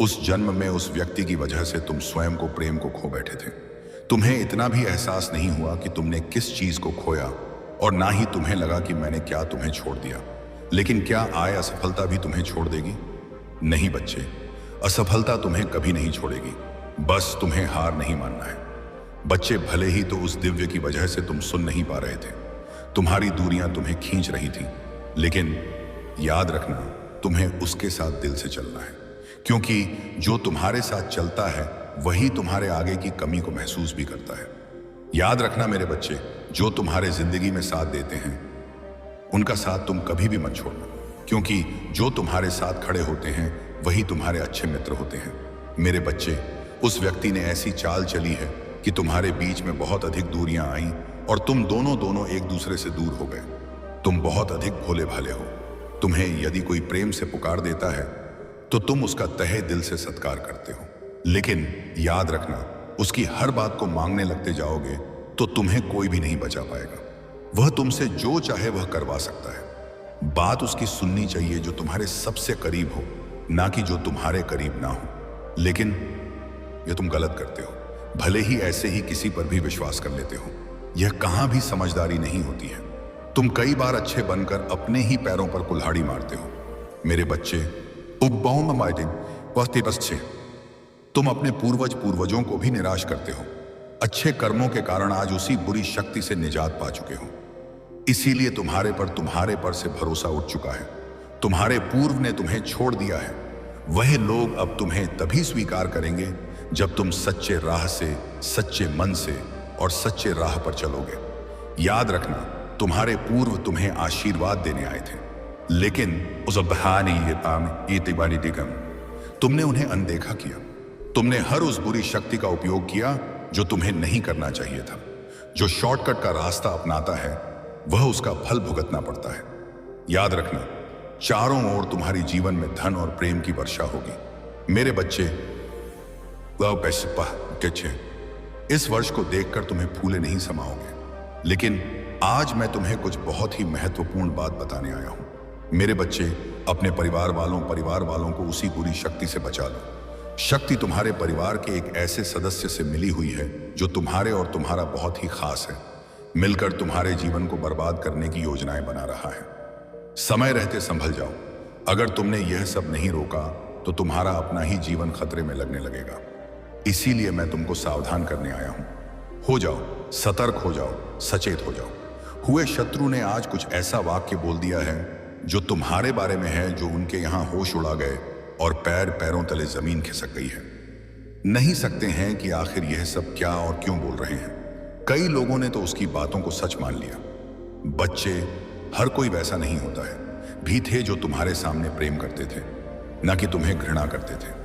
उस जन्म में उस व्यक्ति की वजह से तुम स्वयं को, प्रेम को खो बैठे थे। तुम्हें इतना भी एहसास नहीं हुआ कि तुमने किस चीज को खोया, और ना ही तुम्हें लगा कि मैंने क्या तुम्हें छोड़ दिया। लेकिन क्या आय असफलता भी तुम्हें छोड़ देगी? नहीं बच्चे, असफलता तुम्हें कभी नहीं छोड़ेगी। बस तुम्हें हार नहीं मानना है। बच्चे, भले ही तो उस दिव्य की वजह से तुम सुन नहीं पा रहे थे, तुम्हारी दूरियां तुम्हें खींच रही थी, लेकिन याद रखना तुम्हें उसके साथ दिल से चलना है, क्योंकि जो तुम्हारे साथ चलता है वही तुम्हारे आगे की कमी को महसूस भी करता है। याद रखना मेरे बच्चे, जो तुम्हारे जिंदगी में साथ देते हैं उनका साथ तुम कभी भी मत छोड़ना, क्योंकि जो तुम्हारे साथ खड़े होते हैं वही तुम्हारे अच्छे मित्र होते हैं। मेरे बच्चे, उस व्यक्ति ने ऐसी चाल चली है कि तुम्हारे बीच में बहुत अधिक दूरियां आईं और तुम दोनों एक दूसरे से दूर हो गए। तुम बहुत अधिक भोले भाले हो। तुम्हें यदि कोई प्रेम से पुकार देता है तो तुम उसका तहे दिल से सत्कार करते हो, लेकिन याद रखना उसकी हर बात को मांगने लगते जाओगे तो तुम्हें कोई भी नहीं बचा पाएगा। वह तुमसे जो चाहे वह करवा सकता है। बात उसकी सुननी चाहिए जो तुम्हारे सबसे करीब हो, ना कि जो तुम्हारे करीब ना हो। लेकिन यह तुम गलत करते हो। भले ही ऐसे ही किसी पर भी विश्वास कर लेते हो, यह कहां भी समझदारी नहीं होती है। तुम कई बार अच्छे बनकर अपने ही पैरों पर कुल्हाड़ी मारते हो। मेरे बच्चे, तुम अपने पूर्वजों को भी निराश करते हो। अच्छे कर्मों के कारण आज उसी बुरी शक्ति से निजात पा चुके हो। इसीलिए तुम्हारे पर से भरोसा उठ चुका है। तुम्हारे पूर्व ने तुम्हें छोड़ दिया है। वह लोग अब तुम्हें तभी स्वीकार करेंगे जब तुम सच्चे राह से, सच्चे मन से और सच्चे राह पर चलोगे। याद रखना, तुम्हारे पूर्व तुम्हें आशीर्वाद देने आए थे, लेकिन तुमने उन्हें अनदेखा किया। तुमने हर उस बुरी शक्ति का उपयोग किया जो तुम्हें नहीं करना चाहिए था। जो शॉर्टकट का रास्ता अपनाता है वह उसका फल भुगतना पड़ता है। याद रखना, चारों ओर तुम्हारी जीवन में धन और प्रेम की वर्षा होगी। मेरे बच्चे, इस वर्ष को देखकर तुम्हें फूले नहीं समाओगे, लेकिन आज मैं तुम्हें कुछ बहुत ही महत्वपूर्ण बात बताने आया हूं। मेरे बच्चे, अपने परिवार वालों को उसी बुरी शक्ति से बचा लो। शक्ति तुम्हारे परिवार के एक ऐसे सदस्य से मिली हुई है जो तुम्हारे और तुम्हारा बहुत ही खास है। मिलकर तुम्हारे जीवन को बर्बाद करने की योजनाएं बना रहा है। समय रहते संभल जाओ। अगर तुमने यह सब नहीं रोका तो तुम्हारा अपना ही जीवन खतरे में लगने लगेगा। इसीलिए मैं तुमको सावधान करने आया हूं। हो जाओ, सतर्क हो जाओ, सचेत हो जाओ। हुए शत्रु ने आज कुछ ऐसा वाक्य बोल दिया है जो तुम्हारे बारे में है, जो उनके यहां होश उड़ा गए और पैरों तले जमीन खिसक गई है। नहीं सकते हैं कि आखिर यह सब क्या और क्यों बोल रहे हैं। कई लोगों ने तो उसकी बातों को सच मान लिया। बच्चे, हर कोई वैसा नहीं होता है। भी थे जो तुम्हारे सामने प्रेम करते थे, ना कि तुम्हें घृणा करते थे।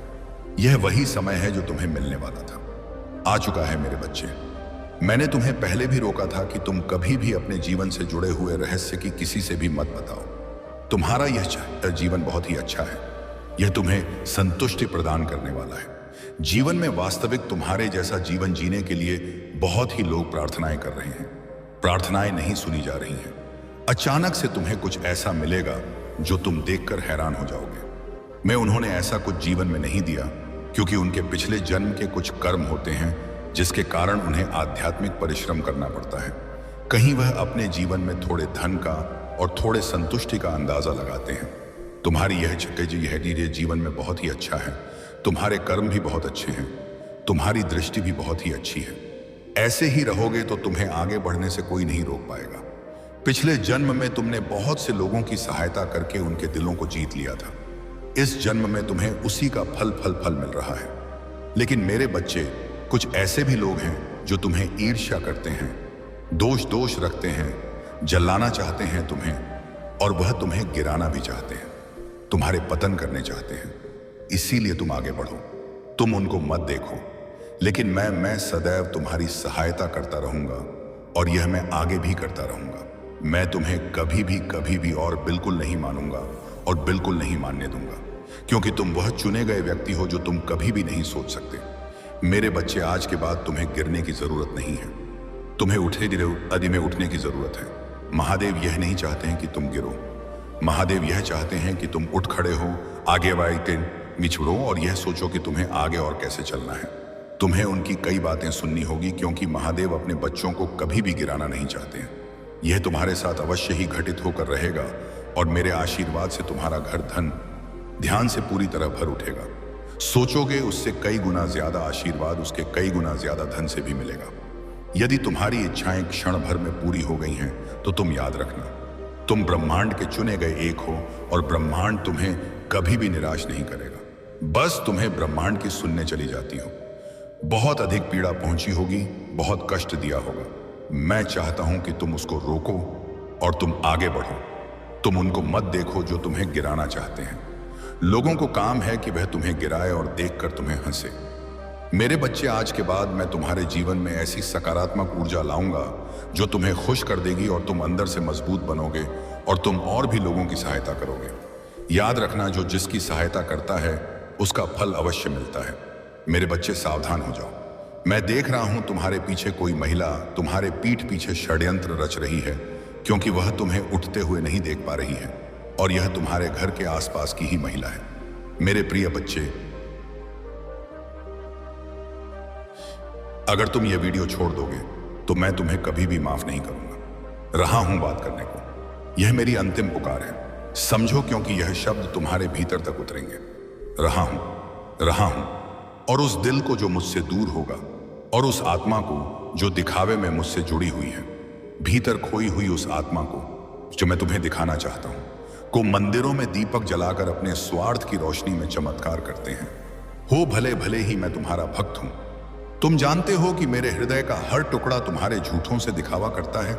यह वही समय है जो तुम्हें मिलने वाला था। आ चुका है मेरे बच्चे। मैंने तुम्हें पहले भी रोका था कि तुम कभी भी अपने जीवन से जुड़े हुए रहस्य की किसी से भी मत बताओ। तुम्हारा यह जीवन बहुत ही अच्छा है। यह तुम्हें संतुष्टि प्रदान करने वाला है। जीवन में वास्तविक तुम्हारे जैसा जीवन जीने के लिए बहुत ही लोग प्रार्थनाएं कर रहे हैं। प्रार्थनाएं नहीं सुनी जा रही हैं। अचानक से तुम्हें कुछ ऐसा मिलेगा जो तुम देखकर हैरान हो जाओगे। मैं उन्होंने ऐसा कुछ जीवन में नहीं दिया क्योंकि उनके पिछले जन्म के कुछ कर्म होते हैं जिसके कारण उन्हें आध्यात्मिक परिश्रम करना पड़ता है। कहीं वह अपने जीवन में थोड़े धन का और थोड़े संतुष्टि का अंदाजा लगाते हैं। तुम्हारी यह जीवन में बहुत ही अच्छा है। तुम्हारे कर्म भी बहुत अच्छे हैं। तुम्हारी दृष्टि भी बहुत ही अच्छी है। ऐसे ही रहोगे तो तुम्हें आगे बढ़ने से कोई नहीं रोक पाएगा। पिछले जन्म में तुमने बहुत से लोगों की सहायता करके उनके दिलों को जीत लिया था। इस जन्म में तुम्हें उसी का फल मिल रहा है। लेकिन मेरे बच्चे, कुछ ऐसे भी लोग हैं जो तुम्हें ईर्ष्या करते हैं, दोष रखते हैं, जलाना चाहते हैं तुम्हें, और वह तुम्हें गिराना भी चाहते हैं। तुम्हारे पतन करने चाहते हैं, इसीलिए तुम आगे बढ़ो। तुम उनको मत देखो, लेकिन मैं सदैव तुम्हारी सहायता करता रहूंगा और यह मैं आगे भी करता रहूंगा। मैं तुम्हें कभी भी और बिल्कुल नहीं मानूंगा और बिल्कुल नहीं मानने दूंगा, क्योंकि तुम वह चुने गए व्यक्ति हो जो तुम कभी भी नहीं सोच सकते। मेरे बच्चे, आज के बाद तुम्हें गिरने की जरूरत नहीं है, तुम्हें अदी में उठने की जरूरत है। महादेव यह नहीं चाहते हैं कि तुम गिरो, महादेव यह चाहते हैं कि तुम उठ खड़े हो, आगे बढ़ते मिछड़ो और यह सोचो कि तुम्हें आगे और कैसे चलना है। तुम्हें उनकी कई बातें सुननी होगी, क्योंकि महादेव अपने बच्चों को कभी भी गिराना नहीं चाहते हैं। यह तुम्हारे साथ अवश्य ही घटित होकर रहेगा और मेरे आशीर्वाद से तुम्हारा घर धन ध्यान से पूरी तरह भर उठेगा। सोचोगे उससे कई गुना ज्यादा आशीर्वाद, उसके कई गुना ज्यादा धन से भी मिलेगा। यदि तुम्हारी इच्छाएं क्षण भर में पूरी हो गई हैं, तो तुम याद रखना, तुम ब्रह्मांड के चुने गए एक हो और ब्रह्मांड तुम्हें कभी भी निराश नहीं करेगा। बस तुम्हें ब्रह्मांड की सुनने चली जाती हो। बहुत अधिक पीड़ा पहुंची होगी, बहुत कष्ट दिया होगा। मैं चाहता हूं कि तुम उसको रोको और तुम आगे बढ़ो। तुम उनको मत देखो जो तुम्हें गिराना चाहते हैं। लोगों को काम है कि वह तुम्हें गिराए और देखकर तुम्हें हंसे। मेरे बच्चे, आज के बाद मैं तुम्हारे जीवन में ऐसी सकारात्मक ऊर्जा लाऊंगा जो तुम्हें खुश कर देगी और तुम अंदर से मजबूत बनोगे और तुम और भी लोगों की सहायता करोगे। याद रखना, जो जिसकी सहायता करता है उसका फल अवश्य मिलता है। मेरे बच्चे, सावधान हो जाओ। मैं देख रहा हूं तुम्हारे पीछे कोई महिला तुम्हारे पीठ पीछे षड्यंत्र रच रही है, क्योंकि वह तुम्हें उठते हुए नहीं देख पा रही है और यह तुम्हारे घर के आसपास की ही महिला है। मेरे प्रिय बच्चे, अगर तुम यह वीडियो छोड़ दोगे तो मैं तुम्हें कभी भी माफ नहीं करूंगा। रहा हूं बात करने को, यह मेरी अंतिम पुकार है। समझो, क्योंकि यह शब्द तुम्हारे भीतर तक उतरेंगे। रहा हूं और उस दिल को जो मुझसे दूर होगा और उस आत्मा को जो दिखावे में मुझसे जुड़ी हुई है, भीतर खोई हुई उस आत्मा को जो मैं तुम्हें दिखाना चाहता हूं, को मंदिरों में दीपक जलाकर अपने स्वार्थ की रोशनी में चमत्कार करते हैं। हो भले भले ही मैं तुम्हारा भक्त हूं। तुम जानते हो कि मेरे हृदय का हर टुकड़ा तुम्हारे झूठों से दिखावा करता है।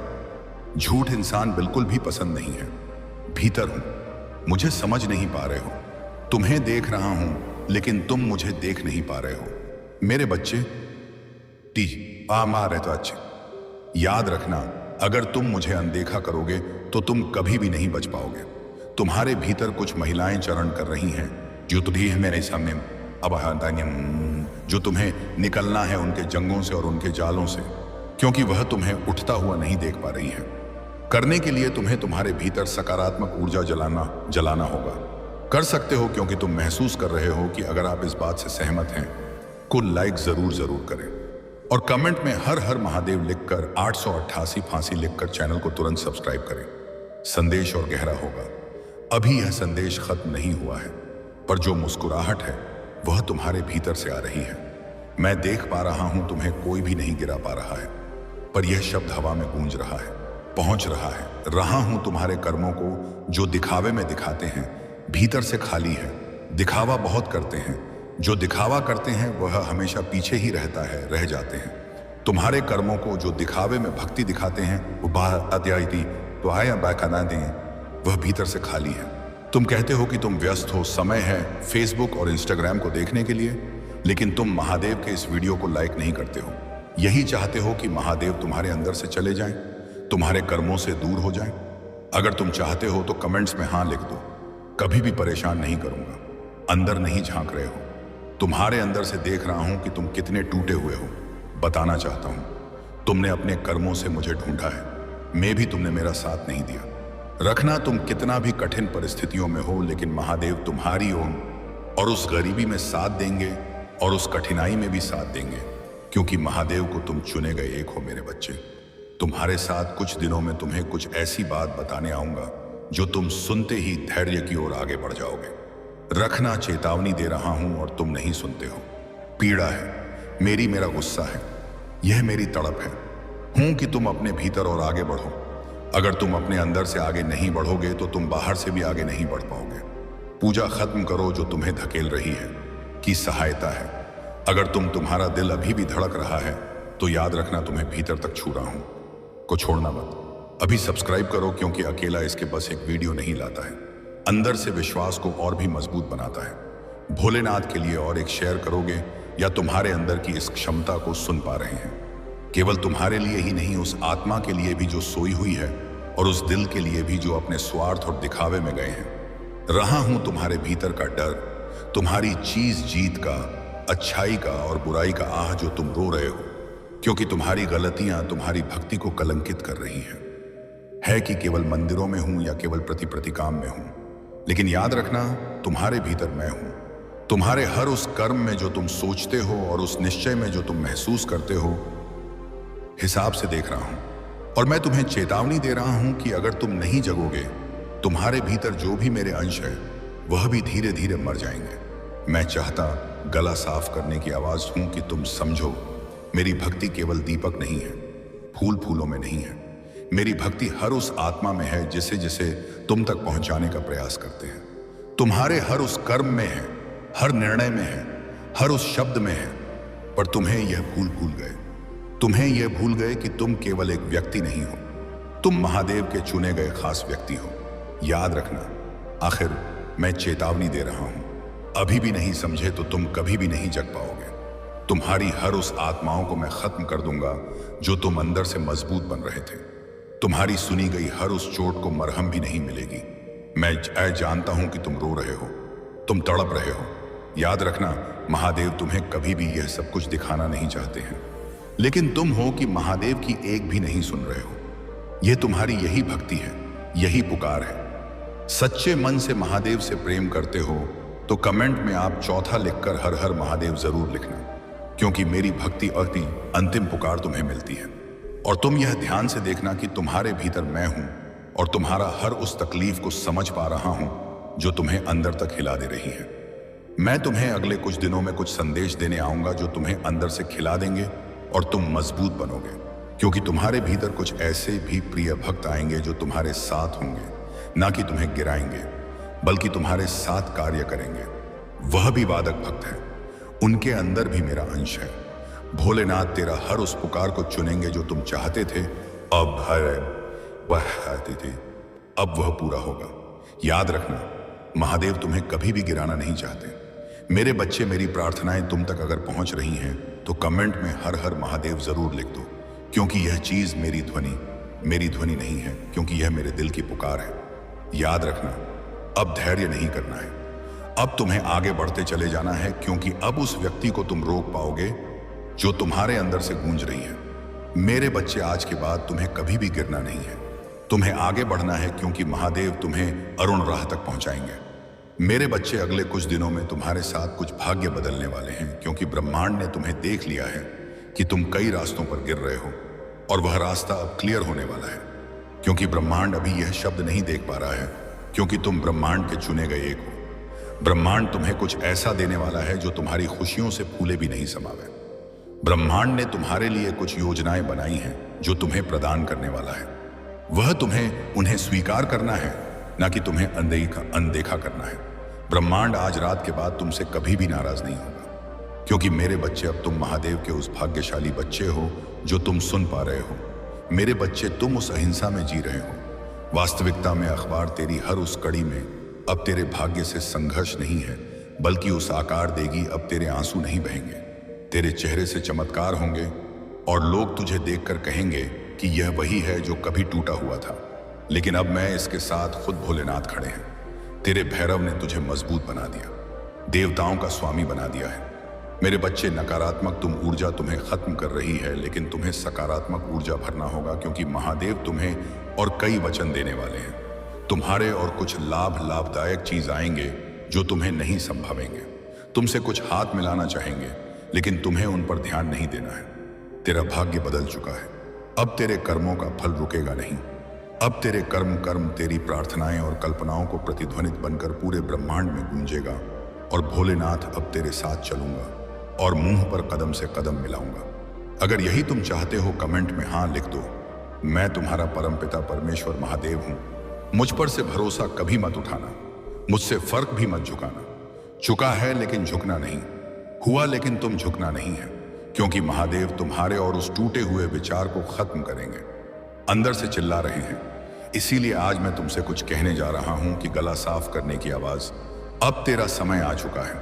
झूठ इंसान बिल्कुल भी पसंद नहीं है। भीतर हूं, मुझे समझ नहीं पा रहे हो। तुम्हें देख रहा हूं, लेकिन तुम मुझे देख नहीं पा रहे हो। मेरे बच्चे, मार है तो अच्छे। याद रखना, अगर तुम मुझे अनदेखा करोगे तो तुम कभी भी नहीं बच पाओगे। तुम्हारे भीतर कुछ महिलाएं चरण कर रही हैं जो तुम्हें मेरे सामने जो तुम्हें निकलना है उनके जंगों से और उनके जालों से, क्योंकि वह तुम्हें उठता हुआ नहीं देख पा रही है। करने के लिए तुम्हें तुम्हारे भीतर सकारात्मक ऊर्जा जलाना होगा। कर सकते हो, क्योंकि तुम महसूस कर रहे हो कि अगर आप इस बात से सहमत हैं, कुल लाइक जरूर करें और कमेंट में हर हर महादेव लिखकर 888 फांसी लिखकर चैनल को तुरंत सब्सक्राइब करें। संदेश और गहरा होगा। अभी यह संदेश खत्म नहीं हुआ है, पर जो मुस्कुराहट है वह तुम्हारे भीतर से आ रही है। मैं देख पा रहा हूं तुम्हें कोई भी नहीं गिरा पा रहा है, पर यह शब्द हवा में गूंज रहा है, पहुंच रहा है। रहा हूं तुम्हारे कर्मों को जो दिखावे में दिखाते हैं, भीतर से खाली है। दिखावा बहुत करते हैं, जो दिखावा करते हैं वह हमेशा पीछे ही रह जाते हैं। तुम्हारे कर्मों को जो दिखावे में भक्ति दिखाते हैं वह भीतर से खाली है। तुम कहते हो कि तुम व्यस्त हो, समय है फेसबुक और इंस्टाग्राम को देखने के लिए, लेकिन तुम महादेव के इस वीडियो को लाइक नहीं करते हो। यही चाहते हो कि महादेव तुम्हारे अंदर से चले जाएं, तुम्हारे कर्मों से दूर हो जाएं। अगर तुम चाहते हो तो कमेंट्स में हाँ लिख दो। कभी भी परेशान नहीं करूंगा। अंदर नहीं झांक रहे हो, तुम्हारे अंदर से देख रहा हूं कि तुम कितने टूटे हुए हो। बताना चाहता हूं, तुमने अपने कर्मों से मुझे ढूंढा है, मैं भी तुमने मेरा साथ नहीं दिया। रखना, तुम कितना भी कठिन परिस्थितियों में हो, लेकिन महादेव तुम्हारी ओर और उस गरीबी में साथ देंगे और उस कठिनाई में भी साथ देंगे, क्योंकि महादेव को तुम चुने गए एक हो। मेरे बच्चे, तुम्हारे साथ कुछ दिनों में तुम्हें कुछ ऐसी बात बताने आऊंगा जो तुम सुनते ही धैर्य की ओर आगे बढ़ जाओगे। रखना, चेतावनी दे रहा हूं और तुम नहीं सुनते हो। पीड़ा है मेरा गुस्सा है, यह मेरी तड़प है हूं कि तुम अपने भीतर और आगे बढ़ो। अगर तुम अपने अंदर से आगे नहीं बढ़ोगे तो तुम बाहर से भी आगे नहीं बढ़ पाओगे। पूजा खत्म करो जो तुम्हें धकेल रही है, की सहायता है। अगर तुम्हारा दिल अभी भी धड़क रहा है तो याद रखना, तुम्हें भीतर तक छू रहा हूं, को छोड़ना मत। अभी सब्सक्राइब करो, क्योंकि अकेला इसके बस एक वीडियो नहीं लाता है। अंदर से विश्वास को और भी मजबूत बनाता है। भोलेनाथ के लिए और एक शेयर करोगे या तुम्हारे अंदर की इस क्षमता को सुन पा रहे हैं? केवल तुम्हारे लिए ही नहीं, उस आत्मा के लिए भी जो सोई हुई है, और उस दिल के लिए भी जो अपने स्वार्थ और दिखावे में गए हैं। रहा हूं तुम्हारे भीतर का डर, तुम्हारी चीज जीत का, अच्छाई का और बुराई का आह जो तुम रो रहे हो, क्योंकि तुम्हारी गलतियां तुम्हारी भक्ति को कलंकित कर रही हैं। है कि केवल मंदिरों में हूं या केवल प्रतिकाम में हूं, लेकिन याद रखना, तुम्हारे भीतर मैं हूं। तुम्हारे हर उस कर्म में जो तुम सोचते हो और उस निश्चय में जो तुम महसूस करते हो, हिसाब से देख रहा हूं। और मैं तुम्हें चेतावनी दे रहा हूं कि अगर तुम नहीं जगोगे, तुम्हारे भीतर जो भी मेरे अंश है वह भी धीरे धीरे मर जाएंगे। मैं चाहता गला साफ करने की आवाज हूं कि तुम समझो, मेरी भक्ति केवल दीपक नहीं है, फूल फूलों में नहीं है। मेरी भक्ति हर उस आत्मा में है जिसे जिसे तुम तक पहुंचाने का प्रयास करते हैं। तुम्हारे हर उस कर्म में है, हर निर्णय में है, हर उस शब्द में है। पर तुम्हें यह भूल गए, तुम्हें यह भूल गए कि तुम केवल एक व्यक्ति नहीं हो, तुम महादेव के चुने गए खास व्यक्ति हो। याद रखना, आखिर मैं चेतावनी दे रहा हूं। अभी भी नहीं समझे तो तुम कभी भी नहीं जग पाओगे। तुम्हारी हर उस आत्माओं को मैं खत्म कर दूंगा जो तुम अंदर से मजबूत बन रहे थे। तुम्हारी सुनी गई हर उस चोट को मरहम भी नहीं मिलेगी। मैं जानता हूं कि तुम रो रहे हो, तुम तड़प रहे हो। याद रखना, महादेव तुम्हें कभी भी यह सब कुछ दिखाना नहीं चाहते हैं, लेकिन तुम हो कि महादेव की एक भी नहीं सुन रहे हो। यह तुम्हारी यही भक्ति है, यही पुकार है। सच्चे मन से महादेव से प्रेम करते हो तो कमेंट में आप चौथा लिखकर हर हर महादेव जरूर लिखना, क्योंकि मेरी भक्ति अति अंतिम पुकार तुम्हें मिलती है। और तुम यह ध्यान से देखना कि तुम्हारे भीतर मैं हूं और तुम्हारा हर उस तकलीफ को समझ पा रहा हूं जो तुम्हें अंदर तक हिला दे रही है। मैं तुम्हें अगले कुछ दिनों में कुछ संदेश देने आऊंगा जो तुम्हें अंदर से खिला देंगे और तुम मजबूत बनोगे, क्योंकि तुम्हारे भीतर कुछ ऐसे भी प्रिय भक्त आएंगे जो तुम्हारे साथ होंगे, ना कि तुम्हें गिराएंगे, बल्कि तुम्हारे साथ कार्य करेंगे। वह भी वादक भक्त है, उनके अंदर भी मेरा अंश है। भोलेनाथ तेरा हर उस पुकार को चुनेंगे जो तुम चाहते थे, अब वह पूरा होगा। याद रखना, महादेव तुम्हें कभी भी गिराना नहीं चाहते। मेरे बच्चे, मेरी प्रार्थनाएं तुम तक अगर पहुंच रही हैं तो कमेंट में हर हर महादेव जरूर लिख दो, क्योंकि यह चीज मेरी ध्वनि नहीं है, क्योंकि यह मेरे दिल की पुकार है। याद रखना, अब धैर्य नहीं करना है, अब तुम्हें आगे बढ़ते चले जाना है, क्योंकि अब उस व्यक्ति को तुम रोक पाओगे जो तुम्हारे अंदर से गूंज रही है। मेरे बच्चे, आज के बाद तुम्हें कभी भी गिरना नहीं है, तुम्हें आगे बढ़ना है, क्योंकि महादेव तुम्हें अरुण राह तक पहुंचाएंगे। मेरे बच्चे, अगले कुछ दिनों में तुम्हारे साथ कुछ भाग्य बदलने वाले हैं, क्योंकि ब्रह्मांड ने तुम्हें देख लिया है कि तुम कई रास्तों पर गिर रहे हो, और वह रास्ता अब क्लियर होने वाला है। क्योंकि ब्रह्मांड अभी यह शब्द नहीं देख पा रहा है, क्योंकि तुम ब्रह्मांड के चुने गए एक हो। ब्रह्मांड तुम्हें कुछ ऐसा देने वाला है जो तुम्हारी खुशियों से फूले भी नहीं समावे। ब्रह्मांड ने तुम्हारे लिए कुछ योजनाएं बनाई हैं जो तुम्हें प्रदान करने वाला है। वह तुम्हें उन्हें स्वीकार करना है, ना कि तुम्हें अनदेखा करना है। ब्रह्मांड आज रात के बाद तुमसे कभी भी नाराज नहीं होगा, क्योंकि मेरे बच्चे, अब तुम महादेव के उस भाग्यशाली बच्चे हो जो तुम सुन पा रहे हो। मेरे बच्चे, तुम उस अहिंसा में जी रहे हो। वास्तविकता में अखबार तेरी हर उस कड़ी में अब तेरे भाग्य से संघर्ष नहीं है, बल्कि उस आकार देगी। अब तेरे आंसू नहीं बहेंगे, तेरे चेहरे से चमत्कार होंगे, और लोग तुझे देखकर कहेंगे कि यह वही है जो कभी टूटा हुआ था। लेकिन अब मैं इसके साथ खुद भोलेनाथ खड़े हैं। तेरे भैरव ने तुझे मजबूत बना दिया, देवताओं का स्वामी बना दिया है। मेरे बच्चे, नकारात्मक ऊर्जा तुम्हें खत्म कर रही है, लेकिन तुम्हें सकारात्मक ऊर्जा भरना होगा, क्योंकि महादेव तुम्हें और कई वचन देने वाले हैं। तुम्हारे और कुछ लाभदायक चीज आएंगे जो तुम्हें नहीं संभावेंगे। तुमसे कुछ हाथ मिलाना चाहेंगे, लेकिन तुम्हें उन पर ध्यान नहीं देना है। तेरा भाग्य बदल चुका है। अब तेरे कर्मों का फल रुकेगा नहीं। अब तेरे कर्म तेरी प्रार्थनाएं और कल्पनाओं को प्रतिध्वनित बनकर पूरे ब्रह्मांड में गूंजेगा, और भोलेनाथ, अब तेरे साथ चलूंगा और मुंह पर कदम से कदम मिलाऊंगा। अगर यही तुम चाहते हो, कमेंट में हाँ लिख दो। मैं तुम्हारा परमपिता परमेश्वर महादेव हूं। मुझ पर से भरोसा कभी मत उठाना, मुझसे फर्क भी मत झुकाना। चुका है लेकिन झुकना नहीं, हुआ लेकिन तुम झुकना नहीं है, क्योंकि महादेव तुम्हारे और उस टूटे हुए विचार को खत्म करेंगे। अंदर से चिल्ला रहे हैं, इसीलिए आज मैं तुमसे कुछ कहने जा रहा हूं कि गला साफ करने की आवाज। अब तेरा समय आ चुका है।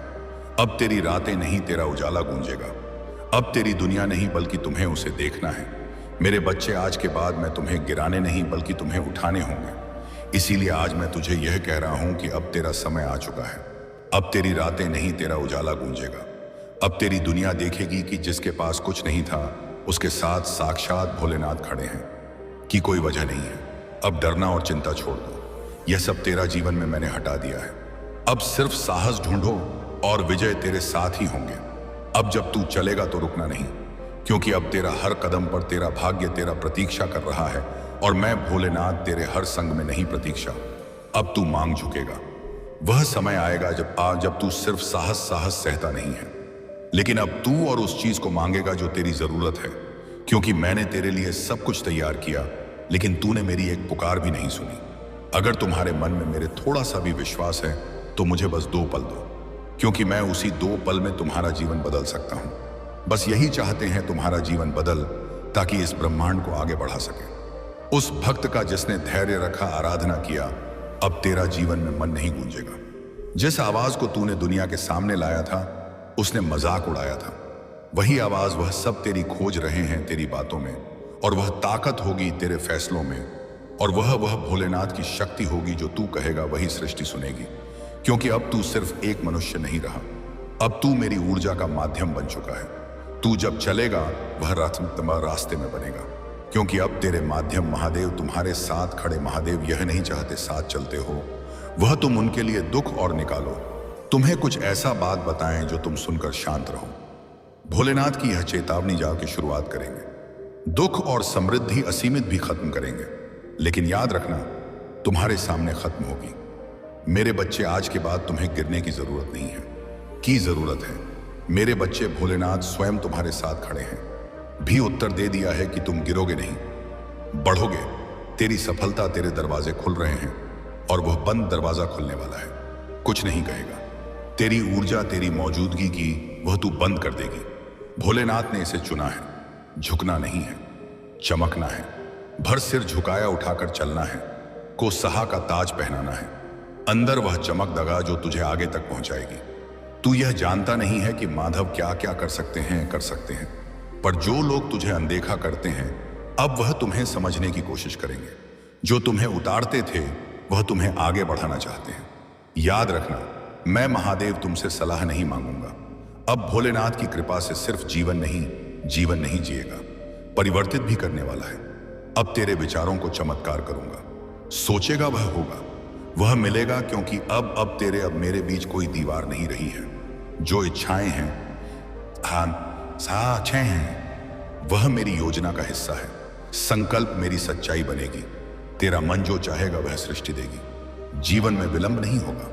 अब तेरी रातें नहीं, तेरा उजाला गूंजेगा। अब तेरी दुनिया नहीं, बल्कि तुम्हें उसे देखना है। मेरे बच्चे, आज के बाद मैं तुम्हें गिराने नहीं बल्कि तुम्हें उठाने होंगे। इसीलिए आज मैं तुझे यह कह रहा हूं कि अब तेरा समय आ चुका है। अब तेरी रातें नहीं, तेरा उजाला गूंजेगा। अब तेरी दुनिया देखेगी कि जिसके पास कुछ नहीं था, उसके साथ साक्षात भोलेनाथ खड़े हैं, कि कोई वजह नहीं है। अब डरना और चिंता छोड़ दो, यह सब तेरा जीवन में मैंने हटा दिया है। अब सिर्फ साहस ढूंढो और विजय तेरे साथ ही होंगे। अब जब तू चलेगा तो रुकना नहीं, क्योंकि अब तेरा हर कदम पर तेरा भाग्य तेरा प्रतीक्षा कर रहा है, और मैं भोलेनाथ तेरे हर संग में नहीं प्रतीक्षा। अब तू मांग झुकेगा। वह समय आएगा जब तू सिर्फ साहस सहता नहीं है, लेकिन अब तू और उस चीज को मांगेगा जो तेरी जरूरत है। क्योंकि मैंने तेरे लिए सब कुछ तैयार किया, लेकिन तूने मेरी एक पुकार भी नहीं सुनी। अगर तुम्हारे मन में मेरे थोड़ा सा भी विश्वास है तो मुझे बस 2 पल दो, क्योंकि मैं उसी 2 पल में तुम्हारा जीवन बदल सकता हूं। बस यही चाहते हैं, तुम्हारा जीवन बदल, ताकि इस ब्रह्मांड को आगे बढ़ा सके। उस भक्त का जिसने धैर्य रखा, आराधना किया, अब तेरा जीवन में मन नहीं गूंजेगा। जिस आवाज को तूने दुनिया के सामने लाया था, उसने मजाक उड़ाया था। वही आवाज, वह सब तेरी खोज रहे हैं तेरी बातों में, और वह ताकत होगी तेरे फैसलों में, और वह भोलेनाथ की शक्ति होगी। जो तू कहेगा वही सृष्टि सुनेगी। क्योंकि अब तू सिर्फ एक मनुष्य नहीं रहा, अब तू मेरी ऊर्जा का माध्यम बन चुका है। तू जब चलेगा वह रथ तुम्हारे रास्ते में बनेगा, क्योंकि अब तेरे माध्यम महादेव तुम्हारे साथ खड़े। महादेव यह नहीं चाहते साथ चलते हो, वह तुम उनके लिए दुख और निकालो। तुम्हें कुछ ऐसा बात बताएं जो तुम सुनकर शांत रहो। भोलेनाथ की यह चेतावनी जाके शुरुआत करेंगे। दुख और समृद्धि असीमित भी खत्म करेंगे, लेकिन याद रखना, तुम्हारे सामने खत्म होगी। मेरे बच्चे, आज के बाद तुम्हें गिरने की जरूरत नहीं है, की जरूरत है। मेरे बच्चे, भोलेनाथ स्वयं तुम्हारे साथ खड़े हैं, भी उत्तर दे दिया है कि तुम गिरोगे नहीं, बढ़ोगे। तेरी सफलता, तेरे दरवाजे खुल रहे हैं, और वह बंद दरवाजा खुलने वाला है। कुछ नहीं कहेगा। तेरी ऊर्जा, तेरी मौजूदगी की वह तू बंद कर देगी। भोलेनाथ ने इसे चुना है। झुकना नहीं है, चमकना है। भर सिर झुकाया उठाकर चलना है, को सहा का ताज पहनाना है। अंदर वह चमक दगा जो तुझे आगे तक पहुंचाएगी। तू यह जानता नहीं है कि माधव क्या क्या कर सकते हैं, पर जो लोग तुझे अनदेखा करते हैं, अब वह तुम्हें समझने की कोशिश करेंगे। जो तुम्हें उतारते थे, वह तुम्हें आगे बढ़ाना चाहते हैं। याद रखना, मैं महादेव तुमसे सलाह नहीं मांगूंगा। अब भोलेनाथ की कृपा से सिर्फ जीवन नहीं जिएगा, परिवर्तित भी करने वाला है। अब तेरे विचारों को चमत्कार करूंगा। सोचेगा वह होगा, वह मिलेगा, क्योंकि अब मेरे बीच कोई दीवार नहीं रही है। जो इच्छाएं हैं, साक्षें हैं, वह मेरी योजना का हिस्सा है। संकल्प मेरी सच्चाई बनेगी। तेरा मन जो चाहेगा वह सृष्टि देगी। जीवन में विलंब नहीं होगा,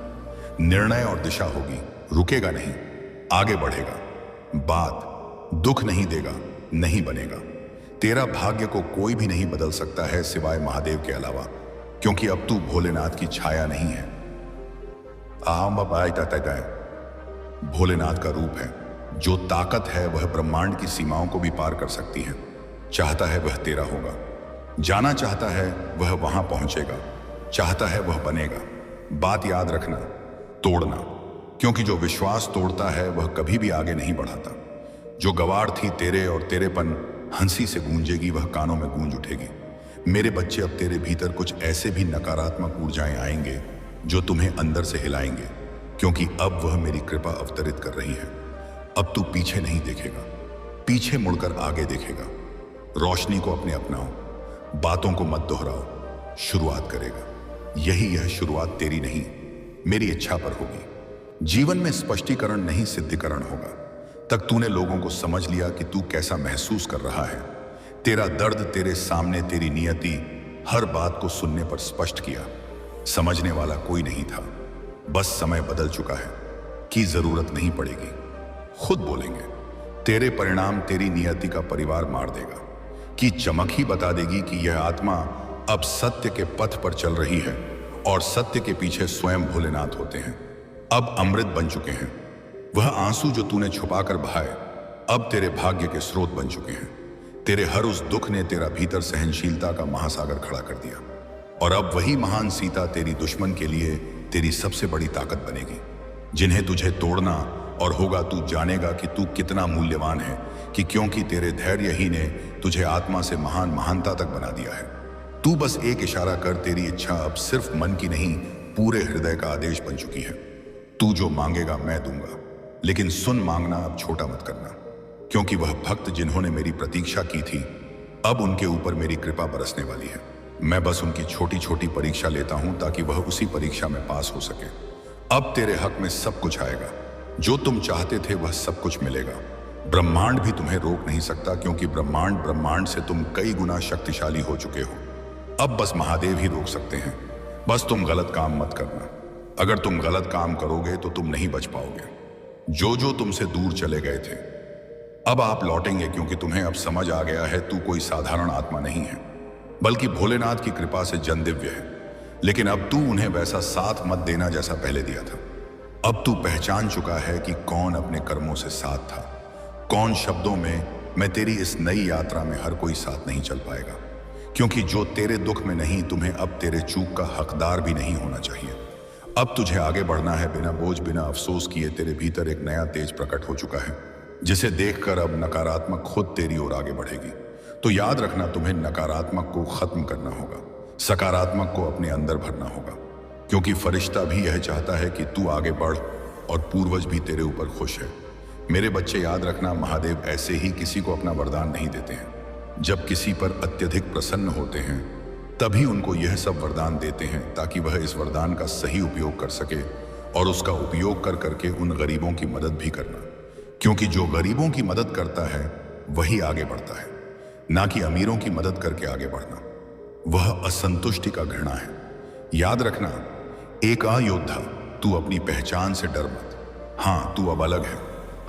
निर्णय और दिशा होगी। रुकेगा नहीं, आगे बढ़ेगा। बात दुख नहीं देगा, नहीं बनेगा। तेरा भाग्य को कोई भी नहीं बदल सकता है सिवाय महादेव के अलावा, क्योंकि अब तू भोलेनाथ की छाया नहीं है। भोलेनाथ का रूप है। जो ताकत है वह ब्रह्मांड की सीमाओं को भी पार कर सकती है। चाहता है वह तेरा होगा, जाना चाहता है वह वहां पहुंचेगा, चाहता है वह बनेगा। बात याद रखना, तोड़ना, क्योंकि जो विश्वास तोड़ता है वह कभी भी आगे नहीं बढ़ाता। जो गवार थी तेरे और तेरेपन हंसी से गूंजेगी, वह कानों में गूंज उठेगी। मेरे बच्चे, अब तेरे भीतर कुछ ऐसे भी नकारात्मक ऊर्जाएं आएंगे जो तुम्हें अंदर से हिलाएंगे, क्योंकि अब वह मेरी कृपा अवतरित कर रही है। अब तू पीछे नहीं देखेगा, पीछे मुड़कर आगे देखेगा। रोशनी को अपने अपनाओ, बातों को मत दोहराओ। शुरुआत करेगा। यह शुरुआत तेरी नहीं, मेरी इच्छा पर होगी। जीवन में स्पष्टीकरण नहीं, सिद्धिकरण होगा। तक तूने लोगों को समझ लिया कि तू कैसा महसूस कर रहा है। तेरा दर्द तेरे सामने, तेरी नियति हर बात को सुनने पर स्पष्ट किया। समझने वाला कोई नहीं था। बस समय बदल चुका है, की जरूरत नहीं पड़ेगी। खुद बोलेंगे। तेरे परिणाम तेरी नियति का परिवार मार देगा, कि चमक ही बता देगी कि यह आत्मा अब सत्य के पथ पर चल रही है, और सत्य के पीछे स्वयं भोलेनाथ होते हैं। अब अमृत बन चुके हैं। वह आंसू जो तूने छुपाकर बहाए, अब तेरे भाग्य के स्रोत बन चुके हैं। तेरे हर उस दुख ने तेरा भीतर सहनशीलता का महासागर खड़ा कर दिया, और अब वही महान सीता तेरी दुश्मन के लिए तेरी सबसे बड़ी ताकत बनेगी, जिन्हें तुझे तोड़ना और होगा तू जानेगा कि तू कितना मूल्यवान है, कि क्योंकि तेरे धैर्य ही ने तुझे आत्मा से महानता तक बना दिया है। तू बस एक इशारा कर, तेरी इच्छा अब सिर्फ मन की नहीं पूरे हृदय का आदेश बन चुकी है। तू जो मांगेगा मैं दूंगा, लेकिन सुन, मांगना अब छोटा मत करना, क्योंकि वह भक्त जिन्होंने मेरी प्रतीक्षा की थी अब उनके ऊपर मेरी कृपा बरसने वाली है। मैं बस उनकी छोटी छोटी परीक्षा लेता हूं ताकि वह उसी परीक्षा में पास हो सके। अब तेरे हक में सब कुछ आएगा, जो तुम चाहते थे वह सब कुछ मिलेगा। ब्रह्मांड भी तुम्हें रोक नहीं सकता, क्योंकि ब्रह्मांड से तुम कई गुना शक्तिशाली हो चुके हो। अब बस महादेव ही रोक सकते हैं। बस तुम गलत काम मत करना। अगर तुम गलत काम करोगे तो तुम नहीं बच पाओगे। जो तुमसे दूर चले गए थे अब आप लौटेंगे, क्योंकि तुम्हें अब समझ आ गया है तू कोई साधारण आत्मा नहीं है, बल्कि भोलेनाथ की कृपा से जन दिव्य है। लेकिन अब तू उन्हें वैसा साथ मत देना जैसा पहले दिया था। अब तू पहचान चुका है कि कौन अपने कर्मों से साथ था, कौन शब्दों में मैं तेरी इस नई यात्रा में हर कोई साथ नहीं चल पाएगा, क्योंकि जो तेरे दुख में नहीं, तुम्हें अब तेरे चूक का हकदार भी नहीं होना चाहिए। अब तुझे आगे बढ़ना है बिना बोझ, बिना अफसोस किए। तेरे भीतर एक नया तेज प्रकट हो चुका है, जिसे देखकर अब नकारात्मक खुद तेरी ओर आगे बढ़ेगी। तो याद रखना, तुम्हें नकारात्मक को खत्म करना होगा, सकारात्मक को अपने अंदर भरना होगा, क्योंकि फरिश्ता भी यह चाहता है कि तू आगे बढ़ और पूर्वज भी तेरे ऊपर खुश है। मेरे बच्चे, याद रखना, महादेव ऐसे ही किसी को अपना वरदान नहीं देते हैं। जब किसी पर अत्यधिक प्रसन्न होते हैं तभी उनको यह सब वरदान देते हैं, ताकि वह इस वरदान का सही उपयोग कर सके और उसका उपयोग कर करके उन गरीबों की मदद भी करना, क्योंकि जो गरीबों की मदद करता है वही आगे बढ़ता है, ना कि अमीरों की मदद करके आगे बढ़ना। वह असंतुष्टि का घृणा है। याद रखना, एक अयोद्धा, तू अपनी पहचान से डर मत। हाँ, तू अब अलग है।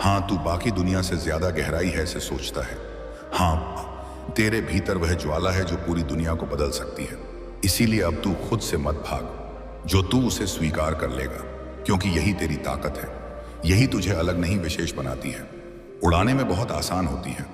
हाँ, तू बाकी दुनिया से ज्यादा गहराई है से सोचता है। हाँ, तेरे भीतर वह ज्वाला है जो पूरी दुनिया को बदल सकती है। इसीलिए अब तू खुद से मत भाग, जो तू उसे स्वीकार कर लेगा, क्योंकि यही तेरी ताकत है। यही तुझे अलग नहीं विशेष बनाती है। उड़ाने में बहुत आसान होती है,